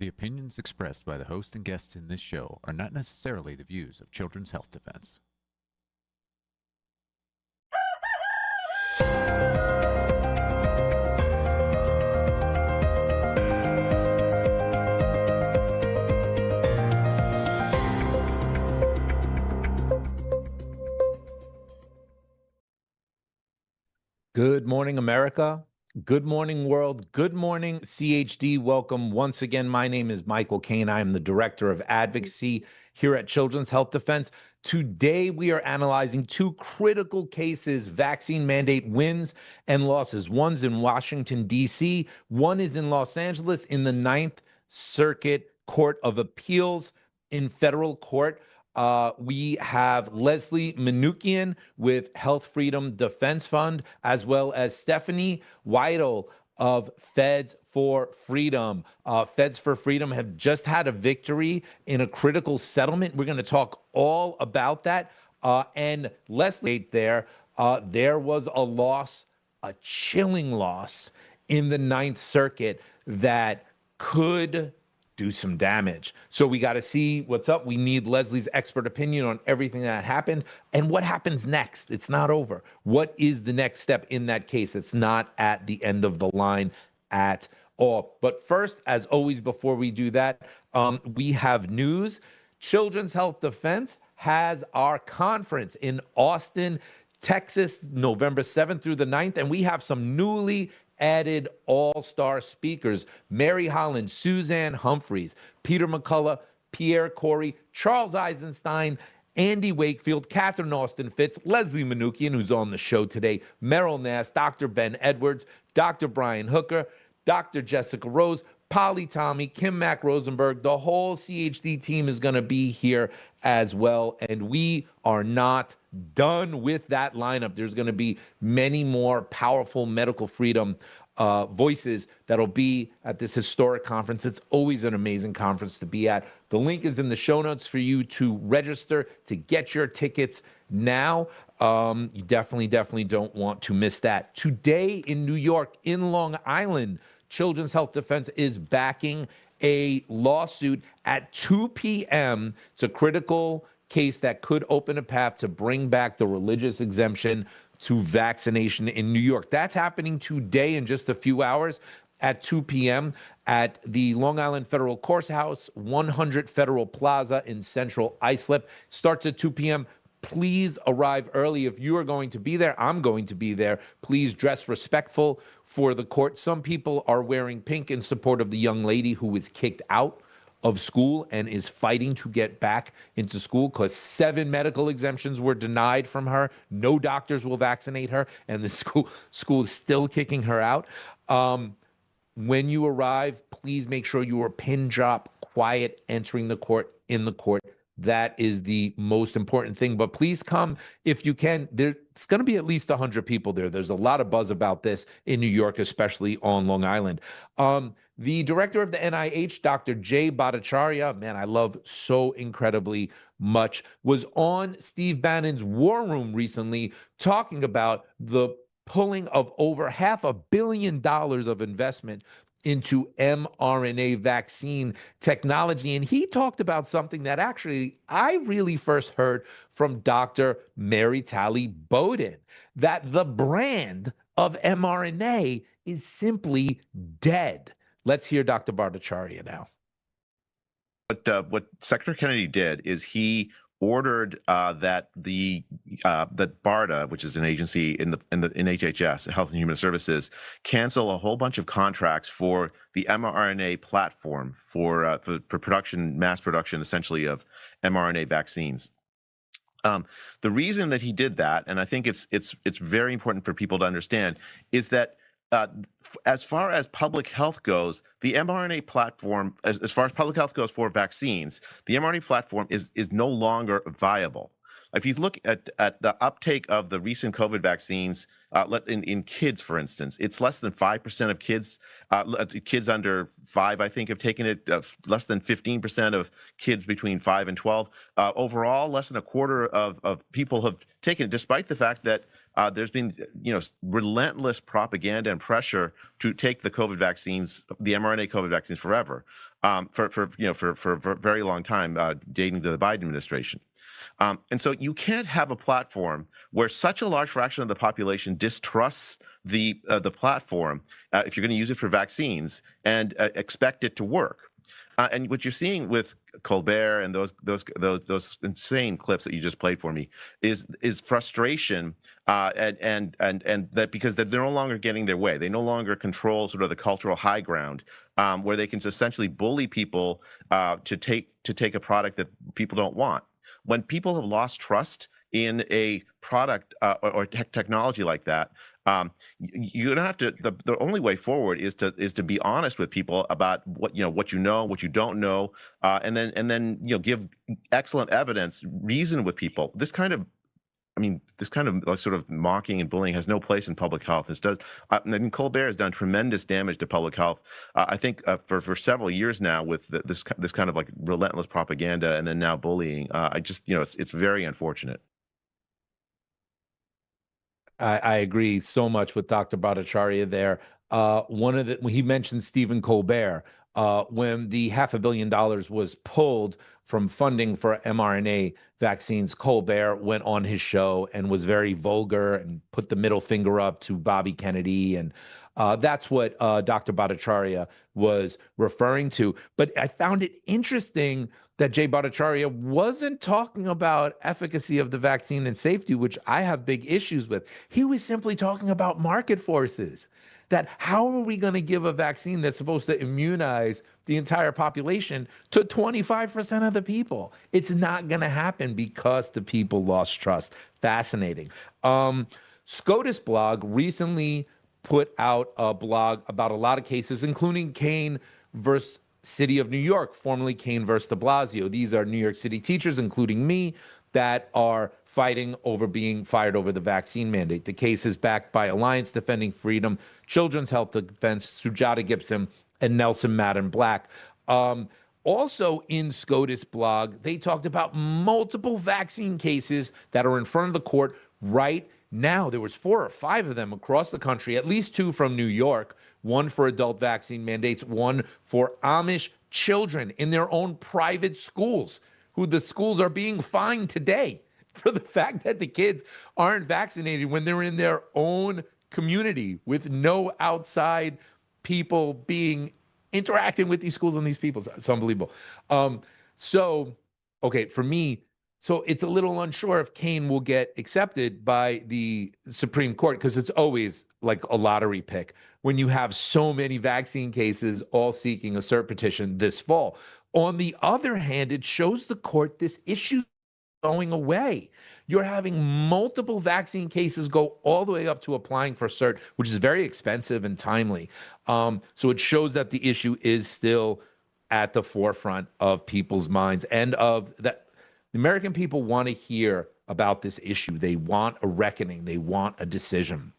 The opinions expressed by the host and guests in this show are not necessarily the views of Children's Health Defense. Good morning, America. Good morning, world. Good morning, CHD. Welcome once again. My name is Michael Kane. I am the Director of Advocacy here at Children's Health Defense. Today, we are analyzing two critical cases, vaccine mandate wins and losses. One's in Washington, D.C. One is in Los Angeles in the Ninth Circuit Court of Appeals in federal court. We have Leslie Manookian with Health Freedom Defense Fund, as well as Stephanie Weidel of Feds for Freedom. Feds for Freedom have just had a victory in a critical settlement. We're going to talk all about that. And Leslie, there was a loss, a chilling loss in the Ninth Circuit that could do some damage. So we got to see what's up. We need Leslie's expert opinion on everything that happened and what happens next. It's not over. What is the next step in that case? It's not at the end of the line at all. But first, as always, before we do that, we have news. Children's Health Defense has our conference in Austin, Texas, November 7th through the 9th, and we have some newly added all-star speakers: Mary Holland, Suzanne Humphreys, Peter McCullough, Pierre Corey, Charles Eisenstein, Andy Wakefield, Catherine Austin Fitz, Leslie Manookian, who's on the show today, Merrill Nass, Dr. Ben Edwards, Dr. Brian Hooker, Dr. Jessica Rose, Polly Tommy, Kim Mack Rosenberg. The whole CHD team is going to be here as well. And we are not done with that lineup. There's going to be many more powerful medical freedom voices that'll be at this historic conference. It's always an amazing conference to be at. The link is in the show notes for you to register to get your tickets now. You definitely don't want to miss that. Today in New York, in Long Island, Children's Health Defense is backing a lawsuit at 2 p.m. It's a critical case that could open a path to bring back the religious exemption to vaccination in New York. That's happening today in just a few hours at 2 p.m. at the Long Island Federal Courthouse, 100 Federal Plaza in Central Islip. Starts at 2 p.m. Please arrive early. If you are going to be there, I'm going to be there. Please dress respectful for the court. Some people are wearing pink in support of the young lady who was kicked out of school and is fighting to get back into school because 7 medical exemptions were denied from her. No doctors will vaccinate her, and the school is still kicking her out. When you arrive, please make sure you are pin drop, quiet, entering the court, in the court. That is the most important thing. But please come if you can. There's going to be at least 100 people there. There's a lot of buzz about this in New York, especially on Long Island. The director of the NIH, Dr. Jay Bhattacharya, man, I love so incredibly much, was on Steve Bannon's War Room recently talking about the pulling of over $500 million of investment into mRNA vaccine technology. And he talked about something that actually I really first heard from Dr. Mary Talley Bowden, that the brand of mRNA is simply dead. Let's hear Dr. Bhattacharya now. What Secretary Kennedy did is he ordered that BARDA, which is an agency in HHS, Health and Human Services, cancel a whole bunch of contracts for the mRNA platform for production, mass production, essentially, of mRNA vaccines. The reason that he did that, and I think it's very important for people to understand, is that as far as public health goes, the mRNA platform, as far as public health goes for vaccines, the mRNA platform is no longer viable. If you look at the uptake of the recent COVID vaccines in kids, for instance, it's less than 5% of kids under 5, I think, have taken it. Less than 15% of kids between 5 and 12. Overall, less than a quarter of people have taken it, despite the fact that there's been relentless propaganda and pressure to take the COVID vaccines, the mRNA COVID vaccines, forever, for a very long time, dating to the Biden administration. And so you can't have a platform where such a large fraction of the population distrusts the platform if you're going to use it for vaccines and expect it to work. And what you're seeing with Colbert and those insane clips that you just played for me is frustration, and that because they're no longer getting their way, they no longer control sort of the cultural high ground, where they can essentially bully people to take a product that people don't want. When people have lost trust in a product or technology like that, you're gonna have to. The only way forward is to be honest with people about what you know, what you don't know, and then give excellent evidence, reason with people. This kind of like sort of mocking and bullying has no place in public health. And Colbert has done tremendous damage to public health. I think for several years now with this kind of like relentless propaganda and then now bullying. It's very unfortunate. I agree so much with Dr. Bhattacharya there. When he mentioned Stephen Colbert, when the $500 million was pulled from funding for mRNA vaccines, Colbert went on his show and was very vulgar and put the middle finger up to Bobby Kennedy. And that's what Dr. Bhattacharya was referring to. But I found it interesting that Jay Bhattacharya wasn't talking about efficacy of the vaccine and safety, which I have big issues with. He was simply talking about market forces. That how are we going to give a vaccine that's supposed to immunize the entire population to 25% of the people? It's not going to happen because the people lost trust. Fascinating. SCOTUS blog recently put out a blog about a lot of cases, including Kane versus City of New York, formerly Kane versus de Blasio. These are New York City teachers, including me, that are fighting over being fired over the vaccine mandate. The case is backed by Alliance Defending Freedom, Children's Health Defense, Sujata Gibson, and Nelson Madden Black. Also in SCOTUS blog, they talked about multiple vaccine cases that are in front of the court right now. There was 4 or 5 of them across the country, at least 2 from New York, one for adult vaccine mandates, one for Amish children in their own private schools, who the schools are being fined today for the fact that the kids aren't vaccinated when they're in their own community with no outside people interacting with these schools and these people. It's unbelievable. For me, so it's a little unsure if Kane will get accepted by the Supreme Court, because it's always like a lottery pick when you have so many vaccine cases all seeking a cert petition this fall. On the other hand, it shows the court this issue going away. You're having multiple vaccine cases go all the way up to applying for cert, which is very expensive and timely. So it shows that the issue is still at the forefront of people's minds and of that. The American people want to hear about this issue. They want a reckoning. They want a decision.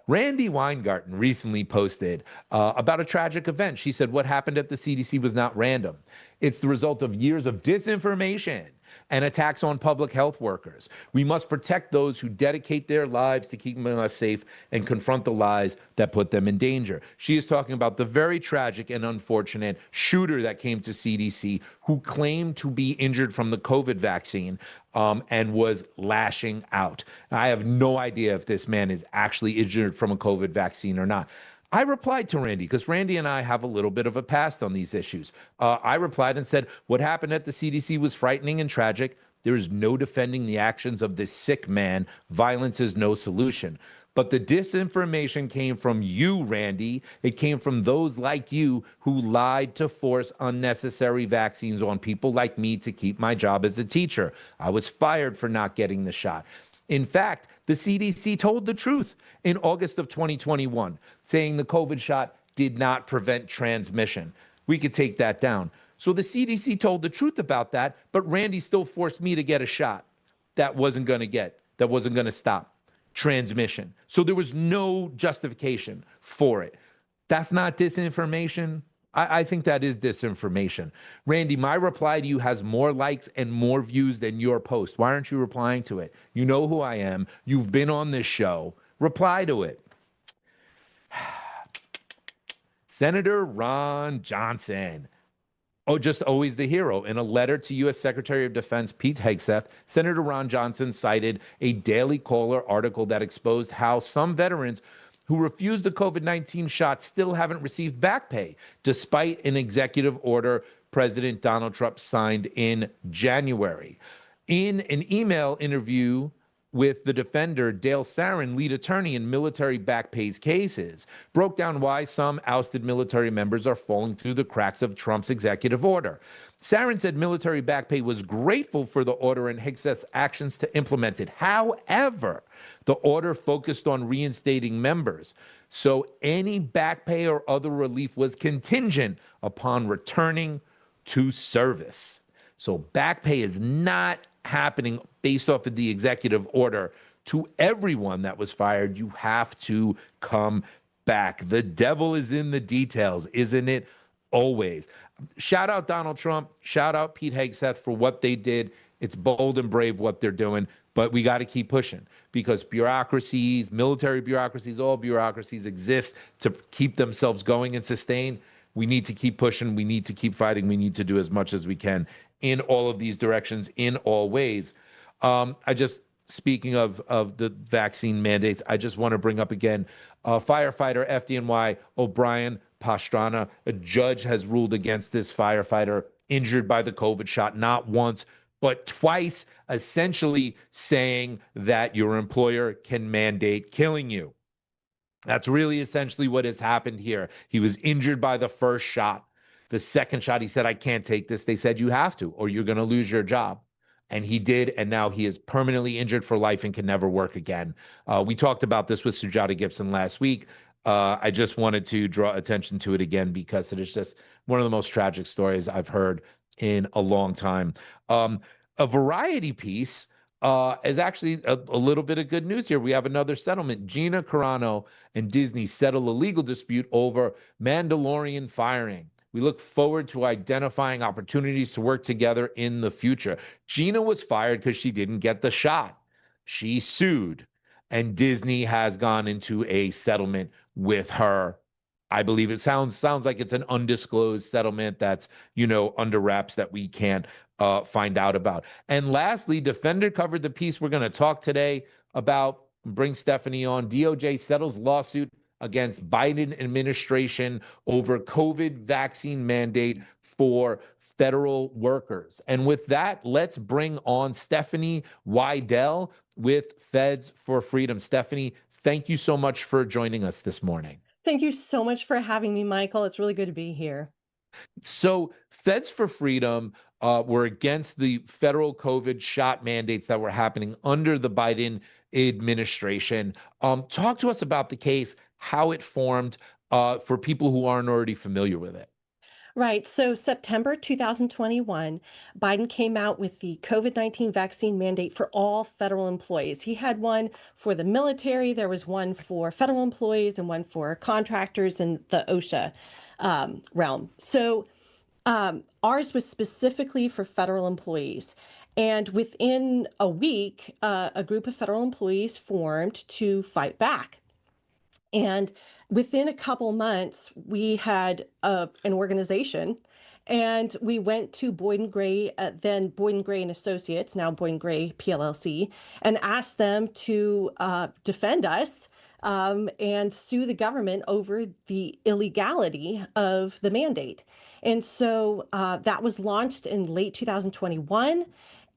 Randy Weingarten recently posted about a tragic event. She said, what happened at the CDC was not random. It's the result of years of disinformation and attacks on public health workers. We must protect those who dedicate their lives to keeping us safe and confront the lies that put them in danger. She is talking about the very tragic and unfortunate shooter that came to CDC who claimed to be injured from the COVID vaccine and was lashing out. I have no idea if this man is actually injured from a COVID vaccine or not. I replied to Randy, because Randy and I have a little bit of a past on these issues. I replied and said, what happened at the CDC was frightening and tragic. There is no defending the actions of this sick man. Violence is no solution. But the disinformation came from you, Randy. It came from those like you who lied to force unnecessary vaccines on people like me to keep my job as a teacher. I was fired for not getting the shot. In fact, the CDC told the truth in August of 2021, saying the COVID shot did not prevent transmission. We could take that down. So the CDC told the truth about that, but Randy still forced me to get a shot that wasn't going to stop transmission. So there was no justification for it. That's not disinformation. I think that is disinformation. Randy, my reply to you has more likes and more views than your post. Why aren't you replying to it? You know who I am. You've been on this show. Reply to it. Senator Ron Johnson. Oh, just always the hero. In a letter to U.S. Secretary of Defense Pete Hegseth, Senator Ron Johnson cited a Daily Caller article that exposed how some veterans who refused the COVID-19 shot still haven't received back pay, despite an executive order President Donald Trump signed in January. In an email interview with the defender, Dale Sarin, lead attorney in military back pays cases, broke down why some ousted military members are falling through the cracks of Trump's executive order. Sarin said military back pay was grateful for the order and Hegseth's actions to implement it. However, the order focused on reinstating members, so any back pay or other relief was contingent upon returning to service. So back pay is not happening based off of the executive order to everyone that was fired. You have to come back. The devil is in the details, isn't it? Always. Shout out Donald Trump. Shout out Pete Hegseth for what they did. It's bold and brave what they're doing, but we got to keep pushing because bureaucracies, military bureaucracies, all bureaucracies exist to keep themselves going and sustain. We need to keep pushing. We need to keep fighting. We need to do as much as we can in all of these directions, in all ways. Speaking of the vaccine mandates, I just want to bring up again, firefighter FDNY O'Brien Pastrana, a judge has ruled against this firefighter injured by the COVID shot, not once, but twice, essentially saying that your employer can mandate killing you. That's really essentially what has happened here. He was injured by the first shot. The second shot, he said, I can't take this. They said, you have to, or you're going to lose your job. And he did, and now he is permanently injured for life and can never work again. We talked about this with Sujata Gibson last week. I just wanted to draw attention to it again because it is just one of the most tragic stories I've heard in a long time. A variety piece is actually a little bit of good news here. We have another settlement. Gina Carano and Disney settle a legal dispute over Mandalorian firing. We look forward to identifying opportunities to work together in the future. Gina was fired because she didn't get the shot. She sued, and Disney has gone into a settlement with her. I believe it sounds like it's an undisclosed settlement that's, under wraps that we can't find out about. And lastly, Defender covered the piece we're going to talk today about. Bring Stephanie on. DOJ settles lawsuit against Biden administration over COVID vaccine mandate for federal workers. And with that, let's bring on Stephanie Weidel with Feds for Freedom. Stephanie, thank you so much for joining us this morning. Thank you so much for having me, Michael. It's really good to be here. So Feds for Freedom were against the federal COVID shot mandates that were happening under the Biden administration. Talk to us about the case, how it formed for people who aren't already familiar with it. Right. So September 2021, Biden came out with the COVID-19 vaccine mandate for all federal employees. He had one for the military, there was one for federal employees, and one for contractors in the OSHA realm. So ours was specifically for federal employees. And within a week, a group of federal employees formed to fight back. And within a couple months, we had an organization, and we went to Boyd and Gray, then Boyd and Gray and Associates, now Boyd and Gray PLLC, and asked them to defend us and sue the government over the illegality of the mandate. And so that was launched in late 2021.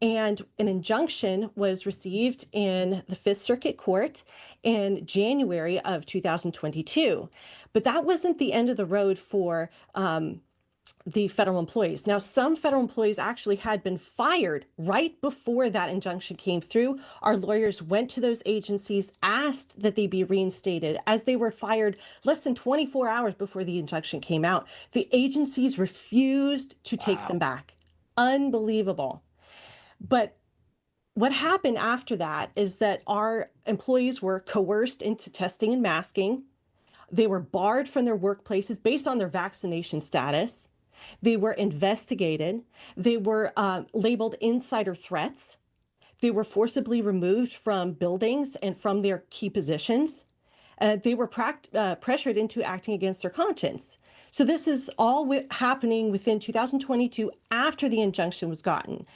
And an injunction was received in the Fifth Circuit Court in January of 2022. But that wasn't the end of the road for the federal employees. Now, some federal employees actually had been fired right before that injunction came through. Our lawyers went to those agencies, asked that they be reinstated as they were fired less than 24 hours before the injunction came out. The agencies refused to take them back. Unbelievable. But what happened after that is that our employees were coerced into testing and masking. They were barred from their workplaces based on their vaccination status. They were investigated. They were labeled insider threats. They were forcibly removed from buildings and from their key positions. They were pressured into acting against their conscience. So this is all happening within 2022 after the injunction was gotten.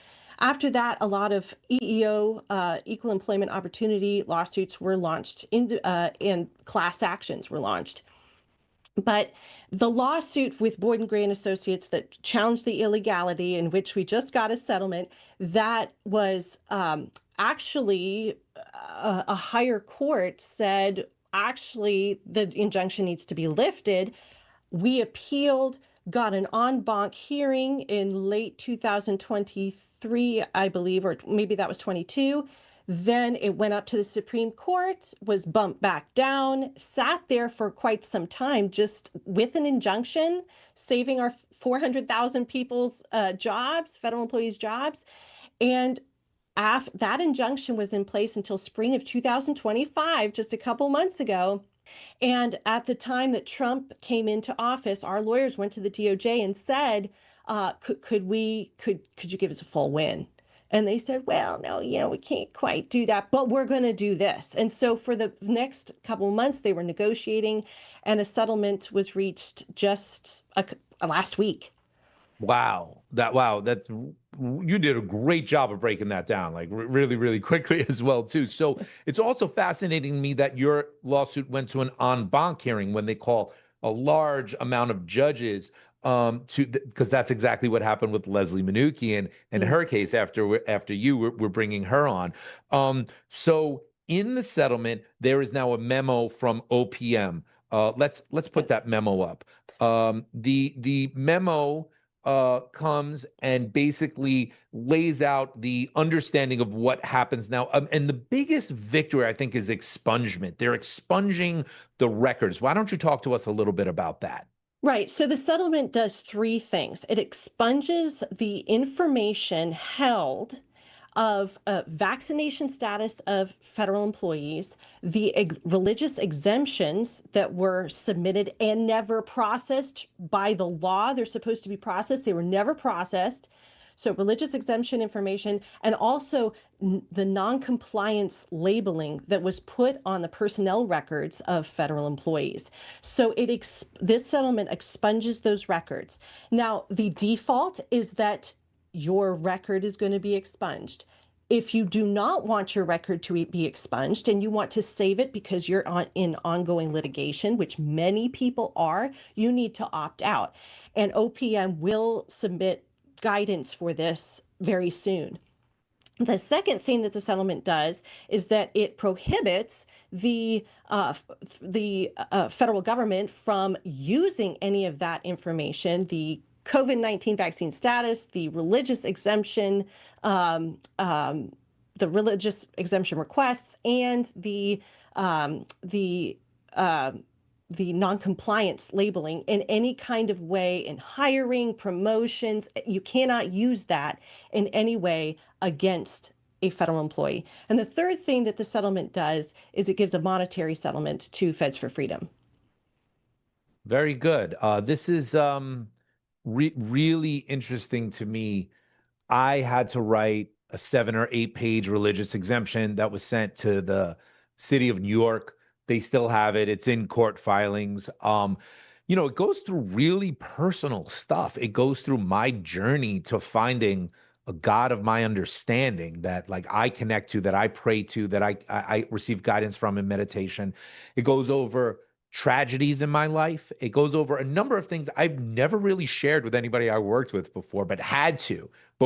After that, a lot of EEO, equal employment opportunity lawsuits were launched, and class actions were launched. But the lawsuit with Boyd & Gray and Associates that challenged the illegality, in which we just got a settlement, that was actually a higher court said, actually, the injunction needs to be lifted. We appealed, got an en banc hearing in late 2023, I believe, or maybe that was 22. Then it went up to the Supreme Court, was bumped back down, sat there for quite some time, just with an injunction, saving our 400,000 people's jobs, federal employees' jobs. And that injunction was in place until spring of 2025, just a couple months ago. And at the time that Trump came into office, our lawyers went to the DOJ and said, could you give us a full win? And they said, well, no, we can't quite do that, but we're going to do this. And so for the next couple of months, they were negotiating, and a settlement was reached just last week. Wow. You did a great job of breaking that down, like really, really quickly as well, too. So it's also fascinating to me that your lawsuit went to an en banc hearing when they call a large amount of judges because that's exactly what happened with Leslie Manookian and her case after we're bringing her on. So in the settlement, there is now a memo from OPM. Let's put that memo up. The memo comes and basically lays out the understanding of what happens now. And the biggest victory, I think, is expungement. They're expunging the records. Why don't you talk to us a little bit about that? Right. So the settlement does three things. It expunges the information held of vaccination status of federal employees, the religious exemptions that were submitted and never processed by the law. They're supposed to be processed. They were never processed. So religious exemption information, and also the non-compliance labeling that was put on the personnel records of federal employees. So this settlement expunges those records. Now, the default is that your record is going to be expunged. If you do not want your record to be expunged and you want to save it because you're in ongoing litigation, which many people are, you need to opt out. And OPM will submit guidance for this very soon. The second thing that the settlement does is that it prohibits the federal government from using any of that information, the COVID-19 vaccine status, the religious exemption, requests, and the non-compliance labeling in any kind of way in hiring, promotions. You cannot use that in any way against a federal employee. And the third thing that the settlement does is it gives a monetary settlement to Feds for Freedom. Very good. This is really interesting to me. I had to write a 7 or 8 page religious exemption that was sent to the city of New York. They still have it. It's in court filings. It goes through really personal stuff. It goes through my journey to finding a God of my understanding that I connect to, that I pray to, that I receive guidance from in meditation. It goes over tragedies in my life. It goes over a number of things I've never really shared with anybody I worked with before, but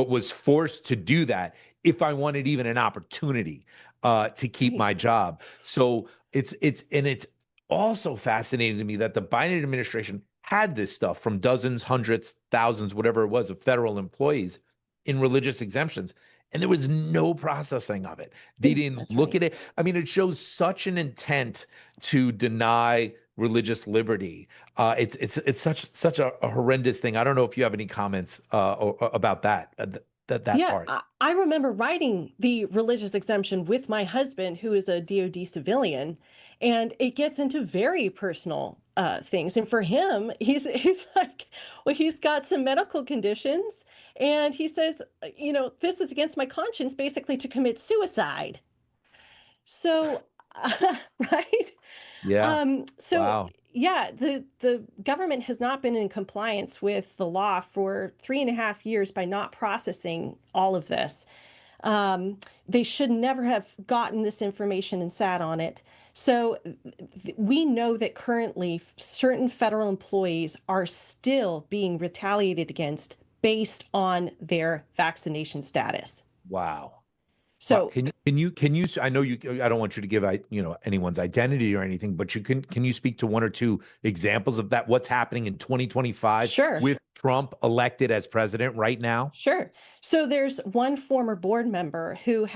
was forced to do that if I wanted even an opportunity to keep my job. So it's also fascinating to me that the Biden administration had this stuff from dozens, hundreds, thousands, whatever it was, of federal employees in religious exemptions, and there was no processing of it. They didn't look at it. I mean, it shows such an intent to deny religious liberty. It's such a horrendous thing. I don't know if you have any comments about that. Yeah, part. I remember writing the religious exemption with my husband, who is a DoD civilian, And it gets into very personal things. And for him, he's like, well, he's got some medical conditions, and he says, this is against my conscience, basically to commit suicide. So, right? Yeah. So Wow. yeah, the government has not been in compliance with the law for 3.5 years by not processing all of this. They should never have gotten this information and sat on it. So we know that currently certain federal employees are still being retaliated against based on their vaccination status. Wow. Wow. So Can you, I know I don't want you to give, anyone's identity or anything, but can you speak to one or two examples of that? What's happening in 2025 sure. with Trump elected as president right now? Sure. So there's one former board member who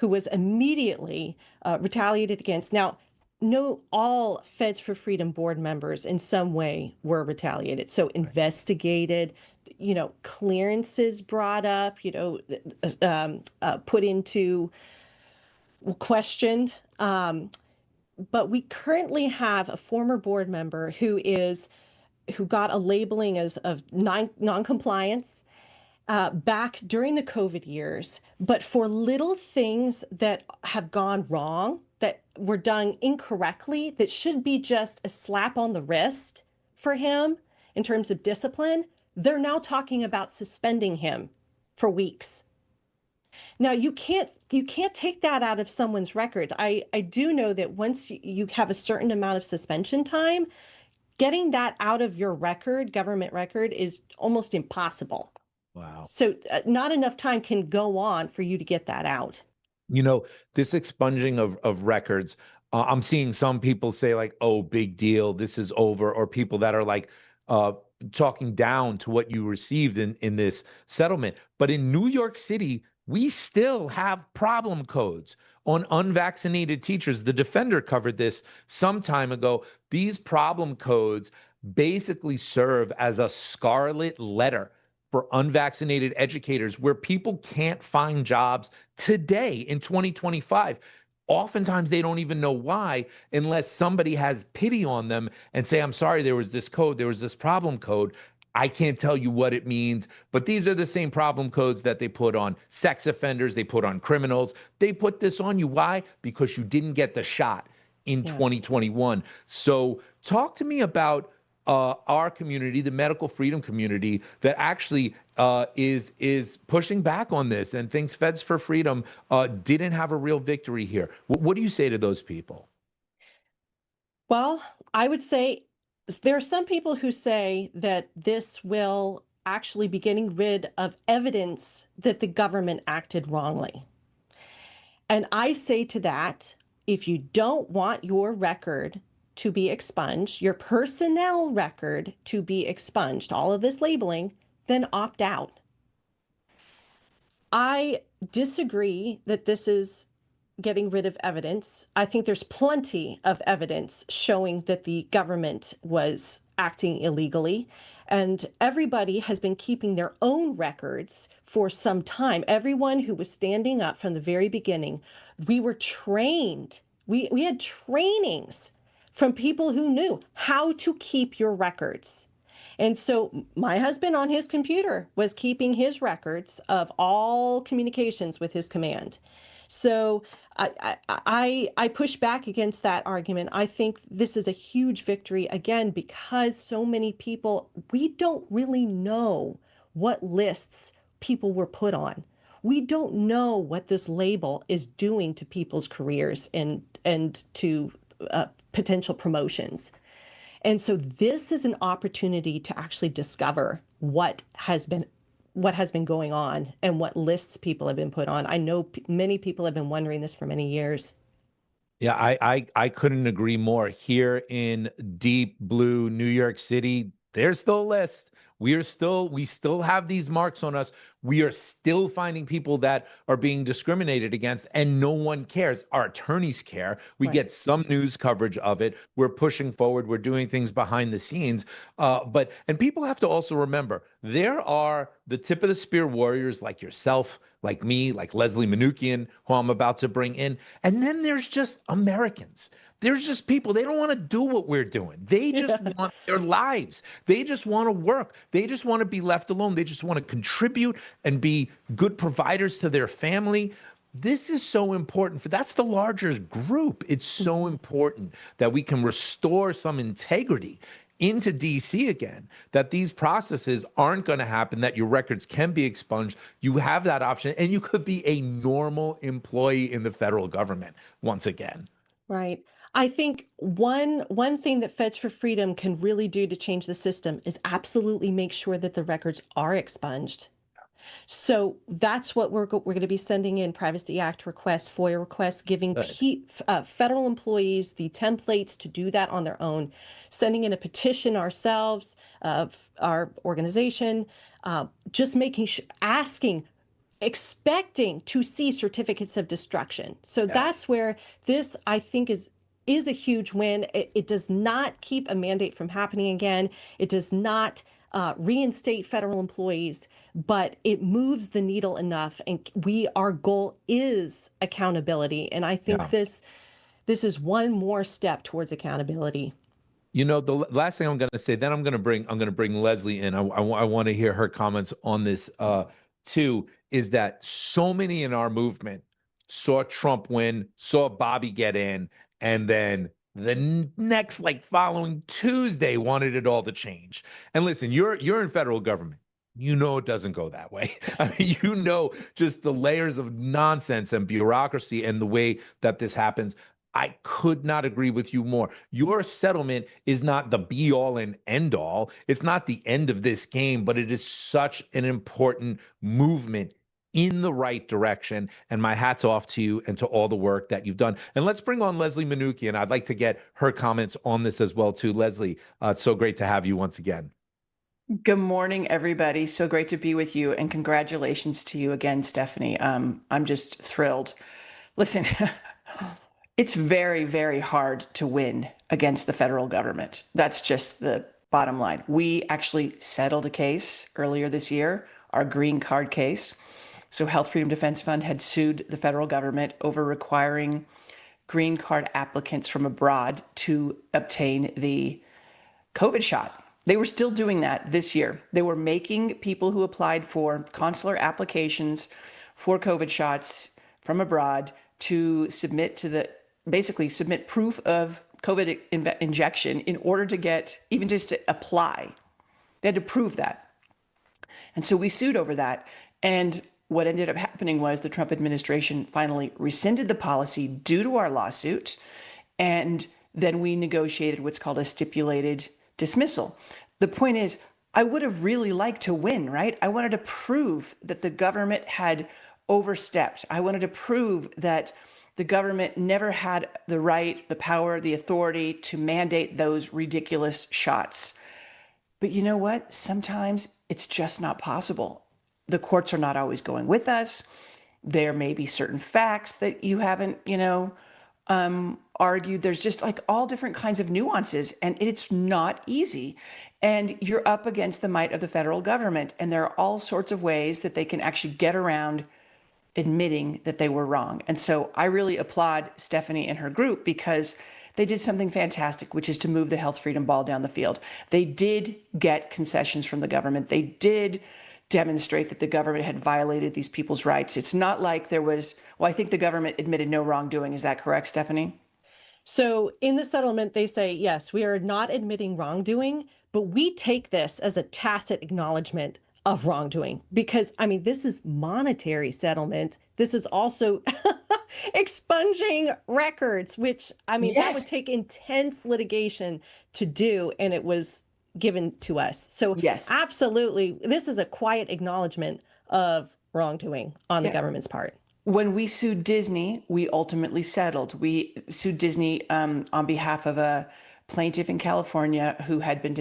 was immediately retaliated against. Now, no, all Feds for Freedom board members in some way were retaliated. So investigated, clearances brought up, put into, questioned. But we currently have a former board member who got a labeling as of non-compliance back during the COVID years, but for little things that have gone wrong, that were done incorrectly, that should be just a slap on the wrist for him in terms of discipline, they're now talking about suspending him for weeks. Now you can't take that out of someone's record. I do know that once you have a certain amount of suspension time, getting that out of your record, government record, is almost impossible. Wow. So not enough time can go on for you to get that out. This expunging of records, I'm seeing some people say like, oh, big deal, this is over, or people that are like talking down to what you received in this settlement. But in New York City, we still have problem codes on unvaccinated teachers. The Defender covered this some time ago. These problem codes basically serve as a scarlet letter for unvaccinated educators where people can't find jobs today in 2025. Oftentimes they don't even know why unless somebody has pity on them and say, I'm sorry, there was this code, there was this problem code. I can't tell you what it means, but these are the same problem codes that they put on sex offenders, they put on criminals. They put this on you. Why? Because you didn't get the shot in 2021. So talk to me about our community, the medical freedom community, that actually is pushing back on this and thinks Feds for Freedom didn't have a real victory here. What do you say to those people? Well, I would say there are some people who say that this will actually be getting rid of evidence that the government acted wrongly. And I say to that, if you don't want your record to be expunged, your personnel record to be expunged, all of this labeling, then opt out. I disagree that this is getting rid of evidence. I think there's plenty of evidence showing that the government was acting illegally, and everybody has been keeping their own records for some time. Everyone who was standing up from the very beginning, we were trained. We had trainings from people who knew how to keep your records. And so my husband on his computer was keeping his records of all communications with his command. So I push back against that argument. I think this is a huge victory, again, because so many people, we don't really know what lists people were put on. We don't know what this label is doing to people's careers and to potential promotions. And so this is an opportunity to actually discover what has been going on and what lists people have been put on. I know many people have been wondering this for many years. Yeah, I couldn't agree more. Here in deep blue New York City, there's still a list. We still have these marks on us. We are still finding people that are being discriminated against, and no one cares. Our attorneys care. We get some news coverage of it. We're pushing forward. We're doing things behind the scenes. And people have to also remember, There are the tip of the spear warriors like yourself, like me, like Leslie Manookian, who I'm about to bring in. And then there's just Americans. There's just people, they don't want to do what we're doing. They just want their lives. They just want to work. They just want to be left alone. They just want to contribute and be good providers to their family. This is so important that's the larger group. It's so important that we can restore some integrity into DC again, that these processes aren't going to happen, that your records can be expunged. You have that option, and you could be a normal employee in the federal government once again. Right. I think one thing that Feds for Freedom can really do to change the system is absolutely make sure that the records are expunged. So that's what we're going to be sending in Privacy Act requests, FOIA requests, giving federal employees the templates to do that on their own, sending in a petition ourselves, our organization, just making sure, asking, expecting to see certificates of destruction. So that's where this, I think, is a huge win. It does not keep a mandate from happening again. It does not reinstate federal employees, but it moves the needle enough. And our goal is accountability. And I think this is one more step towards accountability. You know, the last thing I'm going to say, then I'm going to bring Leslie in. I want to hear her comments on this too, is that so many in our movement saw Trump win, saw Bobby get in, and then the next, like, following Tuesday wanted it all to change. And listen, you're in federal government. You know it doesn't go that way. I mean, you know just the layers of nonsense and bureaucracy and the way that this happens. I could not agree with you more. Your settlement is not the be all and end all. It's not the end of this game, but it is such an important movement in the right direction. And my hat's off to you and to all the work that you've done. And let's bring on Leslie Manookian. I'd like to get her comments on this as well, too. Leslie, it's so great to have you once again. Good morning, everybody. So great to be with you. And congratulations to you again, Stephanie. I'm just thrilled. Listen, it's very, very hard to win against the federal government. That's just the bottom line. We actually settled a case earlier this year, our green card case. So Health Freedom Defense Fund had sued the federal government over requiring green card applicants from abroad to obtain the COVID shot. They were still doing that this year. They were making people who applied for consular applications for COVID shots from abroad to submit proof of COVID injection in order to get, even just to apply. They had to prove that. And so we sued over that. And what ended up happening was the Trump administration finally rescinded the policy due to our lawsuit. And then we negotiated what's called a stipulated dismissal. The point is, I would have really liked to win, right? I wanted to prove that the government had overstepped. I wanted to prove that the government never had the right, the power, the authority to mandate those ridiculous shots. But you know what? Sometimes it's just not possible. The courts are not always going with us. There may be certain facts that you haven't, argued. There's just like all different kinds of nuances, and it's not easy. And you're up against the might of the federal government, and there are all sorts of ways that they can actually get around admitting that they were wrong. And so I really applaud Stephanie and her group because they did something fantastic, which is to move the health freedom ball down the field. They did get concessions from the government. They did demonstrate that the government had violated these people's rights. It's not like there was, well, I think the government admitted no wrongdoing. Is that correct, Stephanie? So in the settlement, they say, yes, we are not admitting wrongdoing, but we take this as a tacit acknowledgement of wrongdoing because, I mean, this is monetary settlement. This is also expunging records, which, I mean, that would take intense litigation to do, and it was given to us. So yes, absolutely, this is a quiet acknowledgement of wrongdoing on the government's part. When we sued Disney, we ultimately settled. We sued Disney on behalf of a plaintiff in California who had been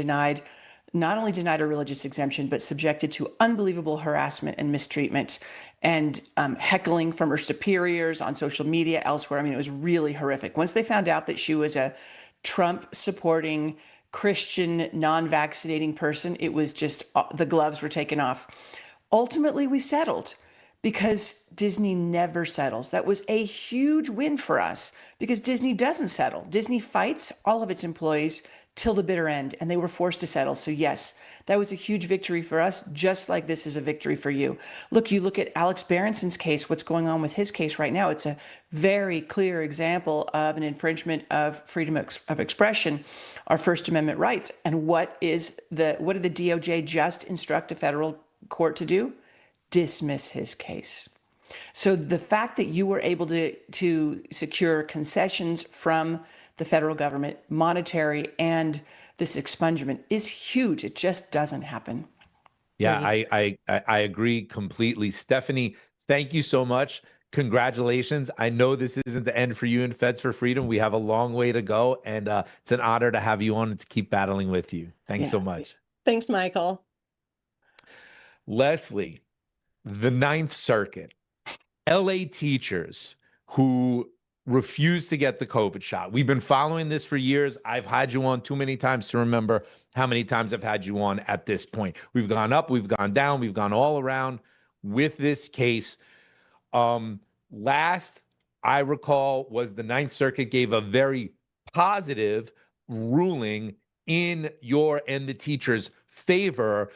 not only denied a religious exemption, but subjected to unbelievable harassment and mistreatment and heckling from her superiors on social media, elsewhere. I mean, it was really horrific. Once they found out that she was a Trump-supporting Christian, non-vaccinating person. It was just the gloves were taken off. Ultimately, we settled because Disney never settles. That was a huge win for us because Disney doesn't settle. Disney fights all of its employees till the bitter end, and they were forced to settle. So yes, that was a huge victory for us, just like this is a victory for you. Look, you look at Alex Berenson's case, what's going on with his case right now. It's a very clear example of an infringement of freedom of expression, our First Amendment rights. And what did the DOJ just instruct a federal court to do? Dismiss his case. So the fact that you were able to secure concessions from the federal government, monetary and this expungement, is huge. It just doesn't happen. Yeah, I agree completely. Stephanie, thank you so much. Congratulations. I know this isn't the end for you in Feds for Freedom. We have a long way to go, and it's an honor to have you on and to keep battling with you. Thanks so much. Thanks, Michael. Leslie, the Ninth Circuit, LA teachers who refuse to get the COVID shot. We've been following this for years. I've had you on too many times to remember how many times I've had you on at this point. We've gone up, we've gone down, we've gone all around with this case. Last I recall was the Ninth Circuit gave a very positive ruling in your and the teachers' favor,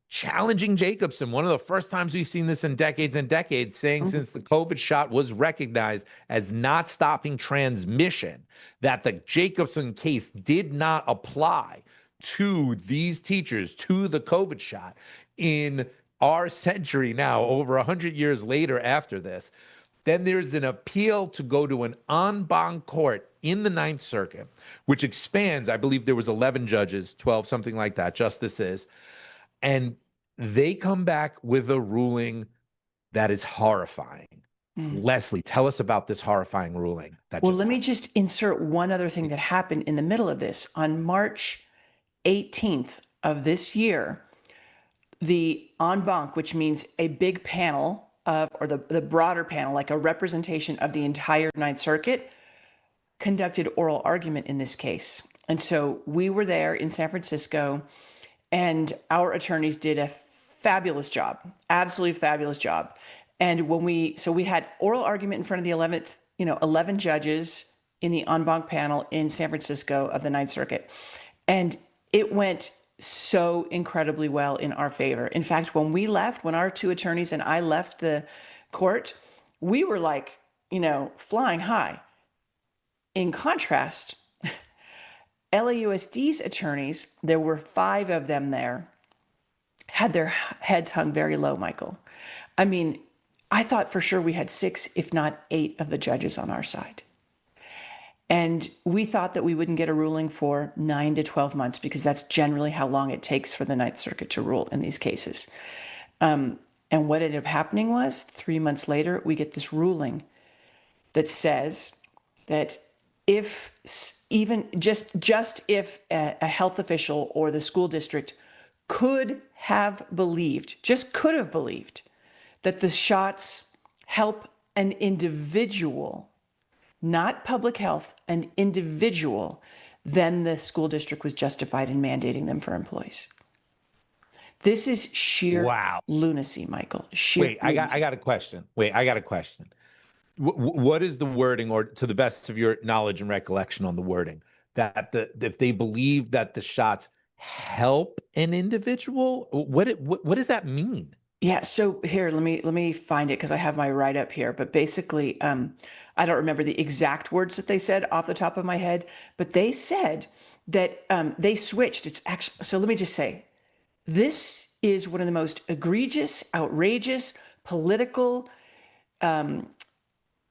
challenging Jacobson. One of the first times we've seen this in decades and decades, saying since the COVID shot was recognized as not stopping transmission, that the Jacobson case did not apply to these teachers, to the COVID shot. In our century now, over 100 years later after this, then there's an appeal to go to an en banc court in the Ninth Circuit, which expands. I believe there was 11 judges, 12, something like that, justices. And they come back with a ruling that is horrifying. Leslie, tell us about this horrifying ruling. Let me just insert one other thing that happened in the middle of this. On March 18th of this year, the en banc, which means a big panel or the broader panel, like a representation of the entire Ninth Circuit, conducted oral argument in this case. And so we were there in San Francisco, and our attorneys did a fabulous job, absolutely fabulous job. And we had oral argument in front of the 11 judges in the en banc panel in San Francisco of the Ninth Circuit. And it went so incredibly well in our favor. In fact, when our two attorneys and I left the court, we were like, flying high. In contrast, LAUSD's attorneys, there were 5 of them there, had their heads hung very low, Michael. I mean, I thought for sure we had 6, if not 8 of the judges on our side. And we thought that we wouldn't get a ruling for 9 to 12 months because that's generally how long it takes for the Ninth Circuit to rule in these cases. And what ended up happening was 3 months later, we get this ruling that says that if a health official or the school district could have believed that the shots help an individual, not public health, an individual, then the school district was justified in mandating them for employees. This is sheer lunacy, Michael. Lunacy. I got a question. What is the wording, or to the best of your knowledge and recollection on the wording, that if they believe that the shots help an individual, what does that mean? Yeah. So here, let me find it because I have my write up here. But basically, I don't remember the exact words that they said off the top of my head, but they said that they switched. It's actually, so let me just say, this is one of the most egregious, outrageous, political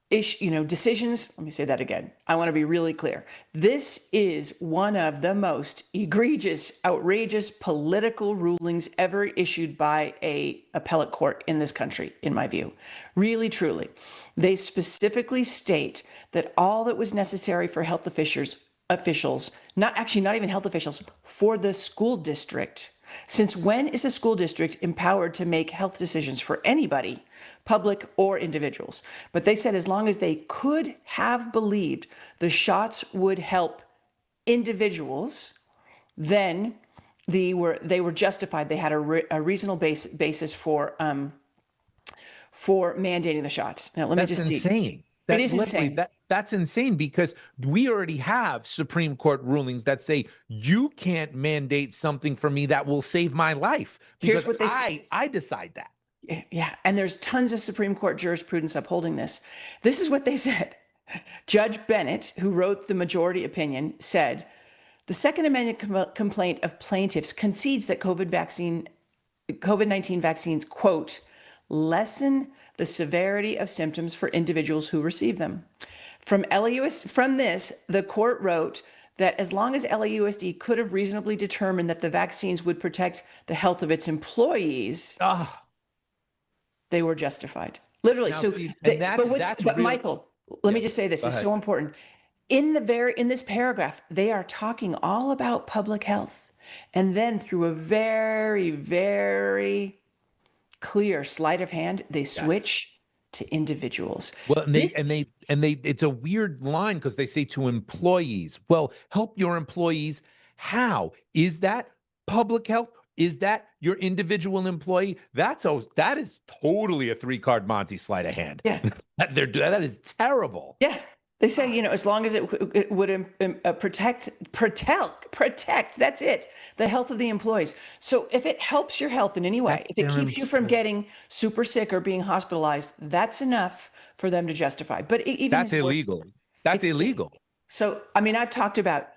decisions. Let me say that again. I want to be really clear. This is one of the most egregious, outrageous political rulings ever issued by a appellate court in this country, in my view. Really, truly. They specifically state that all that was necessary for health officials, not even health officials, for the school district. Since when is a school district empowered to make health decisions for anybody, public or individuals? But they said as long as they could have believed the shots would help individuals, then they were justified. They had a reasonable basis for mandating the shots. Now, let me just see. That's insane. It is insane. That's insane because we already have Supreme Court rulings that say you can't mandate something for me that will save my life because Here's what I decide that. Yeah, and there's tons of Supreme Court jurisprudence upholding this. This is what they said. Judge Bennett, who wrote the majority opinion, said, the Second Amendment complaint of plaintiffs concedes that COVID-19 vaccines, quote, lessen the severity of symptoms for individuals who receive them. From this, the court wrote that as long as LAUSD could have reasonably determined that the vaccines would protect the health of its employees, they were justified. Literally. Now, But Michael, let me just say this is so important. In this paragraph, they are talking all about public health. And then through a very, very clear sleight of hand, they switch to individuals. Well, it's a weird line because they say to employees. Well, help your employees. How? Is that public health? Is that your individual employee? That is totally a 3-card Monty sleight of hand. Yeah. That is terrible. Yeah. They say, as long as it would protect, that's it, the health of the employees. So if it helps your health in any way, if it keeps you from getting super sick or being hospitalized, that's enough for them to justify. But that's illegal. That's illegal. So, I've talked about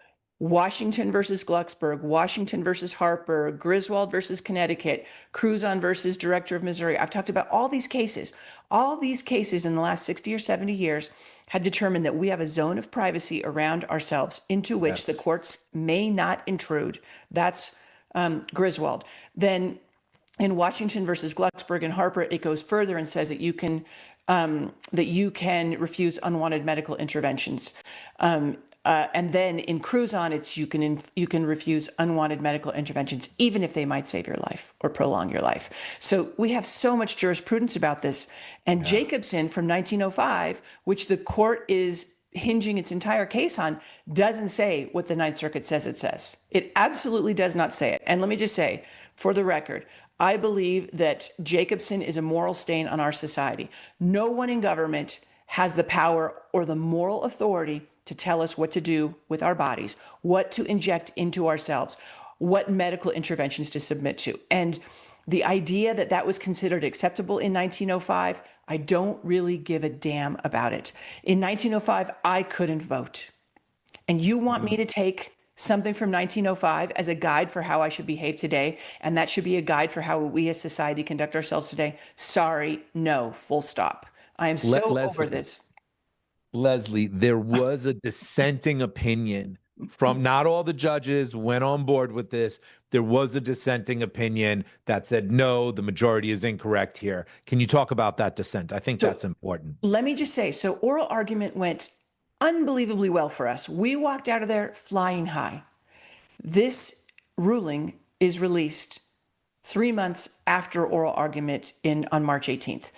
Washington versus Glucksberg, Washington versus Harper, Griswold versus Connecticut, Cruzon versus Director of Missouri. I've talked about all these cases. All these cases in the last 60 or 70 years had determined that we have a zone of privacy around ourselves into which the courts may not intrude. That's Griswold. Then in Washington versus Glucksberg and Harper, it goes further and says that you can refuse unwanted medical interventions. And then in Cruzon, it's you can refuse unwanted medical interventions, even if they might save your life or prolong your life. So we have so much jurisprudence about this. And Jacobson from 1905, which the court is hinging its entire case on, doesn't say what the Ninth Circuit says it says. It absolutely does not say it. And let me just say, for the record, I believe that Jacobson is a moral stain on our society. No one in government has the power or the moral authority to tell us what to do with our bodies, what to inject into ourselves, what medical interventions to submit to. And the idea that that was considered acceptable in 1905, I don't really give a damn about it. In 1905, I couldn't vote. And you want me to take something from 1905 as a guide for how I should behave today, and that should be a guide for how we as society conduct ourselves today? Sorry, no, full stop. I am so over this. Leslie, there was a dissenting opinion from not all the judges went on board with this. There was a dissenting opinion that said, no, the majority is incorrect here. Can you talk about that dissent? I think that's important. Let me just say, so oral argument went unbelievably well for us. We walked out of there flying high. This ruling is released 3 months after oral argument on March 18th.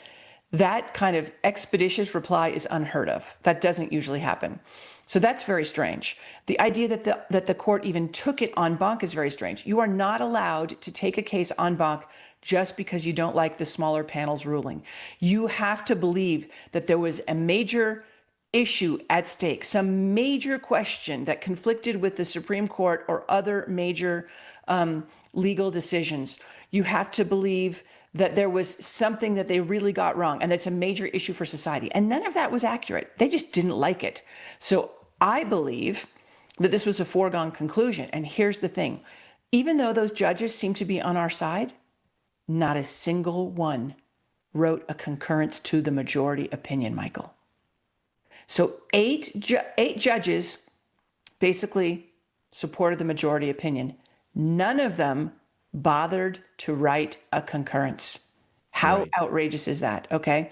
That kind of expeditious reply is unheard of. That doesn't usually happen. So that's very strange. The idea that the court even took it en banc is very strange. You are not allowed to take a case en banc just because you don't like the smaller panel's ruling. You have to believe that there was a major issue at stake, some major question that conflicted with the Supreme Court or other major legal decisions. You have to believe that there was something that they really got wrong and that's a major issue for society. And none of that was accurate. They just didn't like it. So I believe that this was a foregone conclusion. And here's the thing. Even though those judges seem to be on our side, not a single one wrote a concurrence to the majority opinion, Michael. So eight judges basically supported the majority opinion. None of them bothered to write a concurrence. How outrageous is that? Okay.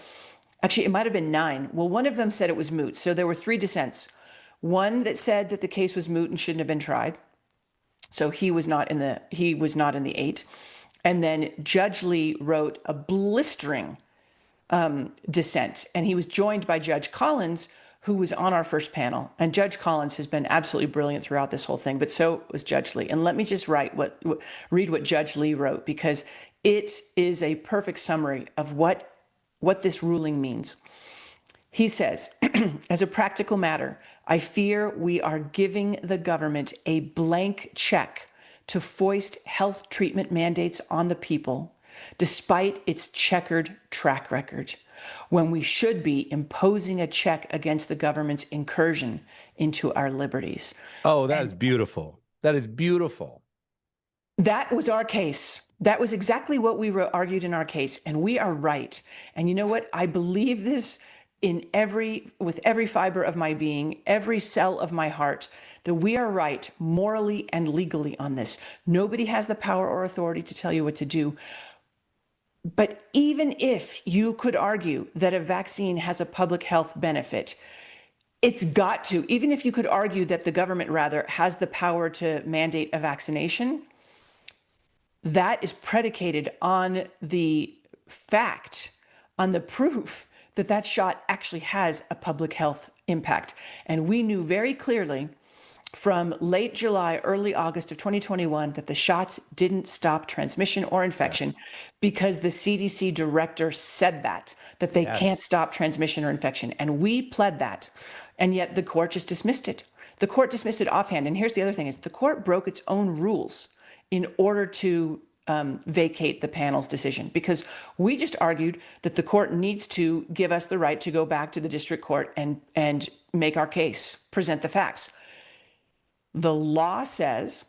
Actually, it might have been 9. Well, one of them said it was moot. So there were 3 dissents. One that said that the case was moot and shouldn't have been tried. So he was not in the 8. And then Judge Lee wrote a blistering dissent. And he was joined by Judge Collins, who was on our first panel, and Judge Collins has been absolutely brilliant throughout this whole thing, but so was Judge Lee. And let me just read what Judge Lee wrote, because it is a perfect summary of what this ruling means. He says, as a practical matter, I fear we are giving the government a blank check to foist health treatment mandates on the people, despite its checkered track record, when we should be imposing a check against the government's incursion into our liberties. Oh, that is beautiful. That is beautiful. That was our case. That was exactly what we argued in our case, and we are right. And you know what? I believe this with every fiber of my being, every cell of my heart, that we are right morally and legally on this. Nobody has the power or authority to tell you what to do. But even if you could argue that a vaccine has a public health benefit, it's got to, even if you could argue that the government rather has the power to mandate a vaccination, that is predicated on the fact, on the proof that that shot actually has a public health impact. And we knew very clearly from late July, early August of 2021 that the shots didn't stop transmission or infection, Yes. because the CDC director said that they Yes. can't stop transmission or infection. And we pled that. And yet the court just dismissed it. The court dismissed it offhand. And here's the other thing is the court broke its own rules in order to vacate the panel's decision, because we just argued that the court needs to give us the right to go back to the district court and make our case, present the facts. The law says